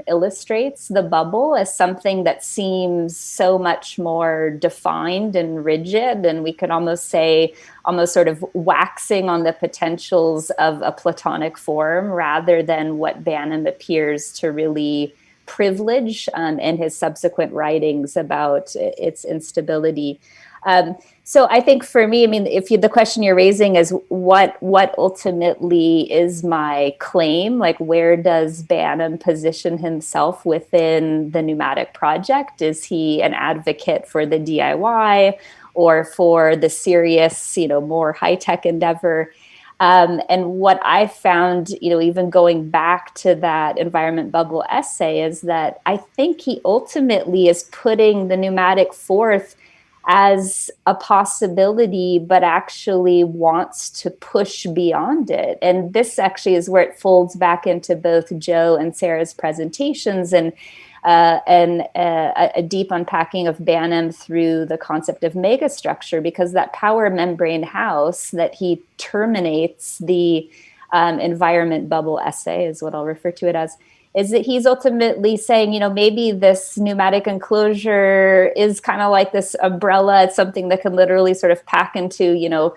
illustrates the bubble as something that seems so much more defined and rigid, and we could almost say almost sort of waxing on the potentials of a Platonic form, rather than what Banham appears to really privilege in his subsequent writings about its instability. So I think for me, if the question you're raising is what ultimately is my claim, like where does Banham position himself within the Pneumatic project? Is he an advocate for the DIY or for the serious, more high-tech endeavor? And what I found, even going back to that environment bubble essay, is that I think he ultimately is putting the Pneumatic forth as a possibility, but actually wants to push beyond it. And this actually is where it folds back into both Joe and Sarah's presentations and a deep unpacking of Banham through the concept of megastructure, because that power membrane house that he terminates the environment bubble essay, is what I'll refer to it as, is that he's ultimately saying, maybe this pneumatic enclosure is kind of like this umbrella. It's something that can literally sort of pack into,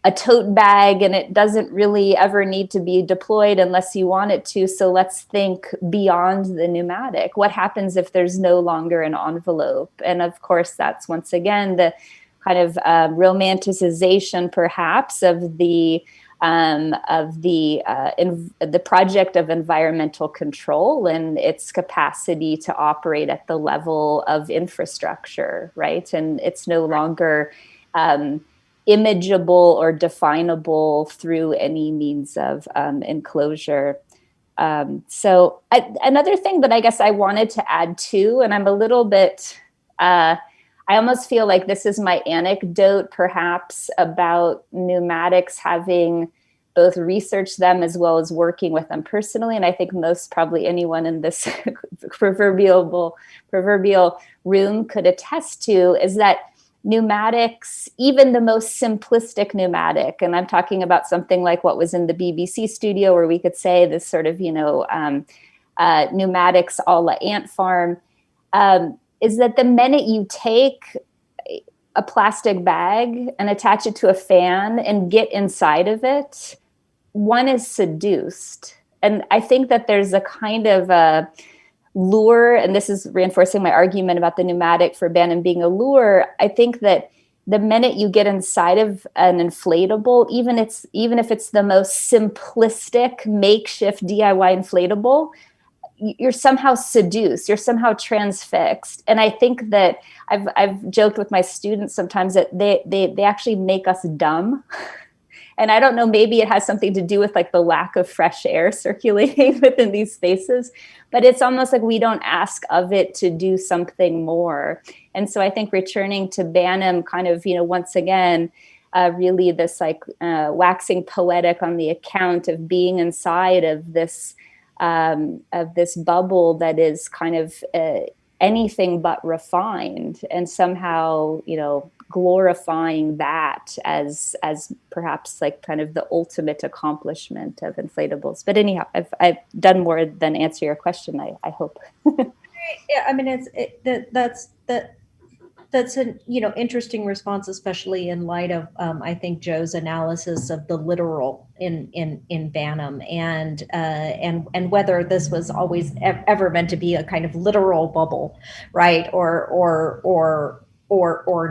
a tote bag, and it doesn't really ever need to be deployed unless you want it to. So let's think beyond the pneumatic. What happens if there's no longer an envelope? And of course, that's once again the kind of romanticization, perhaps, of the project of environmental control and its capacity to operate at the level of infrastructure, right? And it's no longer imageable or definable through any means of enclosure. So another thing that I guess I wanted to add too, and I'm a little bit, I almost feel like this is my anecdote perhaps about pneumatics, having both researched them as well as working with them personally. And I think most probably anyone in this proverbial room could attest to, is that pneumatics, even the most simplistic pneumatic, and I'm talking about something like what was in the BBC studio, where we could say this sort of, pneumatics a la ant farm, is that the minute you take a plastic bag and attach it to a fan and get inside of it, one is seduced. And I think that there's a kind of a lure, and this is reinforcing my argument about the pneumatic for Banham being a lure. I think that the minute you get inside of an inflatable, even if it's the most simplistic makeshift DIY inflatable, you're somehow seduced, you're somehow transfixed. And I think that I've joked with my students sometimes that they actually make us dumb. And I don't know, maybe it has something to do with like the lack of fresh air circulating within these spaces, but it's almost like we don't ask of it to do something more. And so I think returning to Banham kind of, once again, really this like waxing poetic on the account of being inside of this bubble that is kind of anything but refined, and somehow, glorifying that as perhaps like kind of the ultimate accomplishment of inflatables. But anyhow, I've done more than answer your question, I hope. Yeah, I mean, that's an interesting response, especially in light of I think Joe's analysis of the literal in Banham, and whether this was always ever meant to be a kind of literal bubble, right, or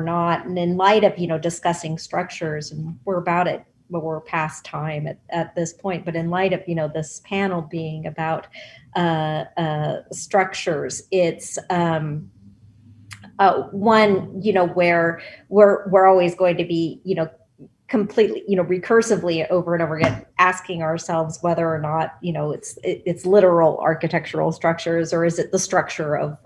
not. And in light of discussing structures, and we're past time at this point, but in light of this panel being about structures, it's one where we're always going to be completely recursively over and over again asking ourselves whether or not it's literal architectural structures, or is it the structure of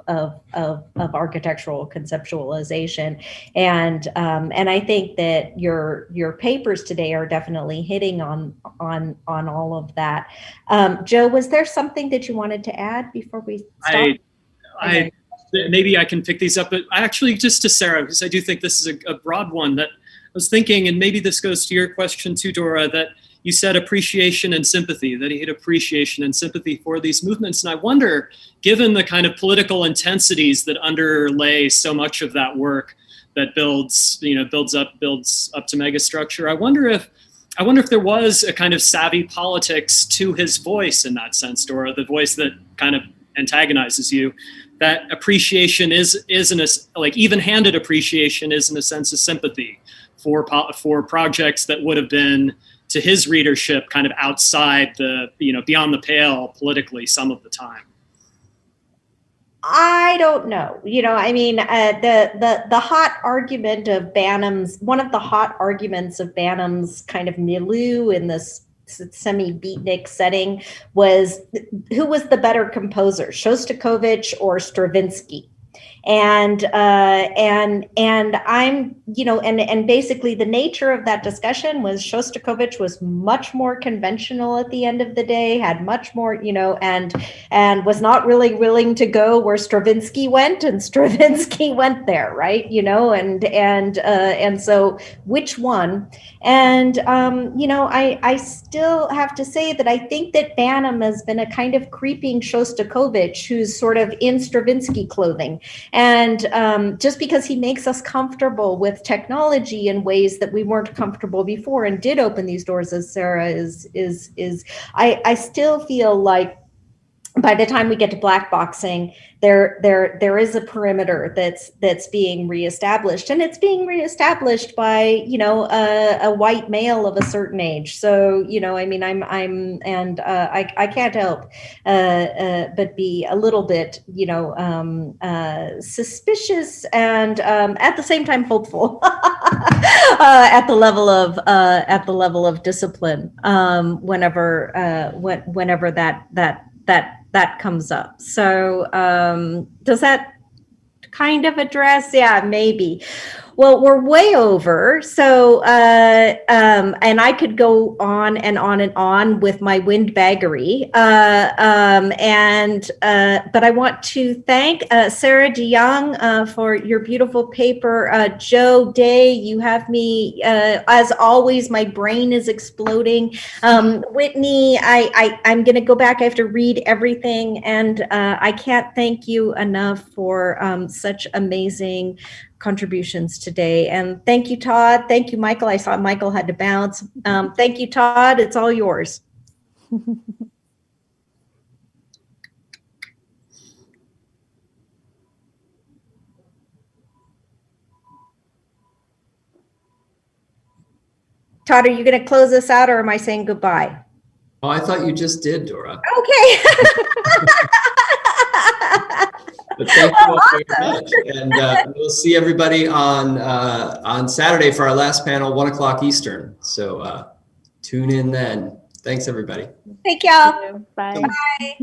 architectural conceptualization. And I think that your papers today are definitely hitting on all of that. Joe, was there something that you wanted to add before we stop? Maybe I can pick these up, but actually just to Sarah, because I do think this is a broad one that I was thinking, and maybe this goes to your question too, Dora, that you said appreciation and sympathy, that he had appreciation and sympathy for these movements. And I wonder, given the kind of political intensities that underlay so much of that work that builds up to megastructure, I wonder if there was a kind of savvy politics to his voice in that sense, Dora, the voice that kind of antagonizes you. That appreciation is like even-handed appreciation is in a sense of sympathy for projects that would have been to his readership kind of outside the beyond the pale politically some of the time. I don't know. I mean, the hot argument of Banham's, one of the hot arguments of Banham's kind of milieu in this semi-beatnik setting was who was the better composer, Shostakovich or Stravinsky? And I'm, you know, and basically the nature of that discussion was Shostakovich was much more conventional at the end of the day, had much more, you know, and was not really willing to go where Stravinsky went, and Stravinsky went there, right? You know, and so which one? And you know, I still have to say that I think that Banham has been a kind of creeping Shostakovich who's sort of in Stravinsky clothing. And just because he makes us comfortable with technology in ways that we weren't comfortable before and did open these doors, as Sarah I still feel like by the time we get to blackboxing, there is a perimeter that's being reestablished, and it's being reestablished by, you know, a white male of a certain age. So, you know, I mean, I can't help but be a little bit, you know, suspicious and at the same time hopeful at the level of discipline whenever that comes up. So does that kind of address? Yeah, maybe. Well, we're way over. So, and I could go on and on and on with my windbaggery. But I want to thank Sarah Deyong for your beautiful paper. Joe Day, you have me, as always, my brain is exploding. Whitney, I'm going to go back. I have to read everything. And I can't thank you enough for such amazing contributions today. And thank you, Todd. Thank you, Michael. I saw Michael had to bounce. Thank you, Todd. It's all yours. Todd, are you going to close us out, or am I saying goodbye? Oh, I thought you just did, Dora. Okay. But thank you all very much, and we'll see everybody on Saturday for our last panel, 1 o'clock Eastern. So tune in then. Thanks, everybody. Thank y'all. Bye. Bye.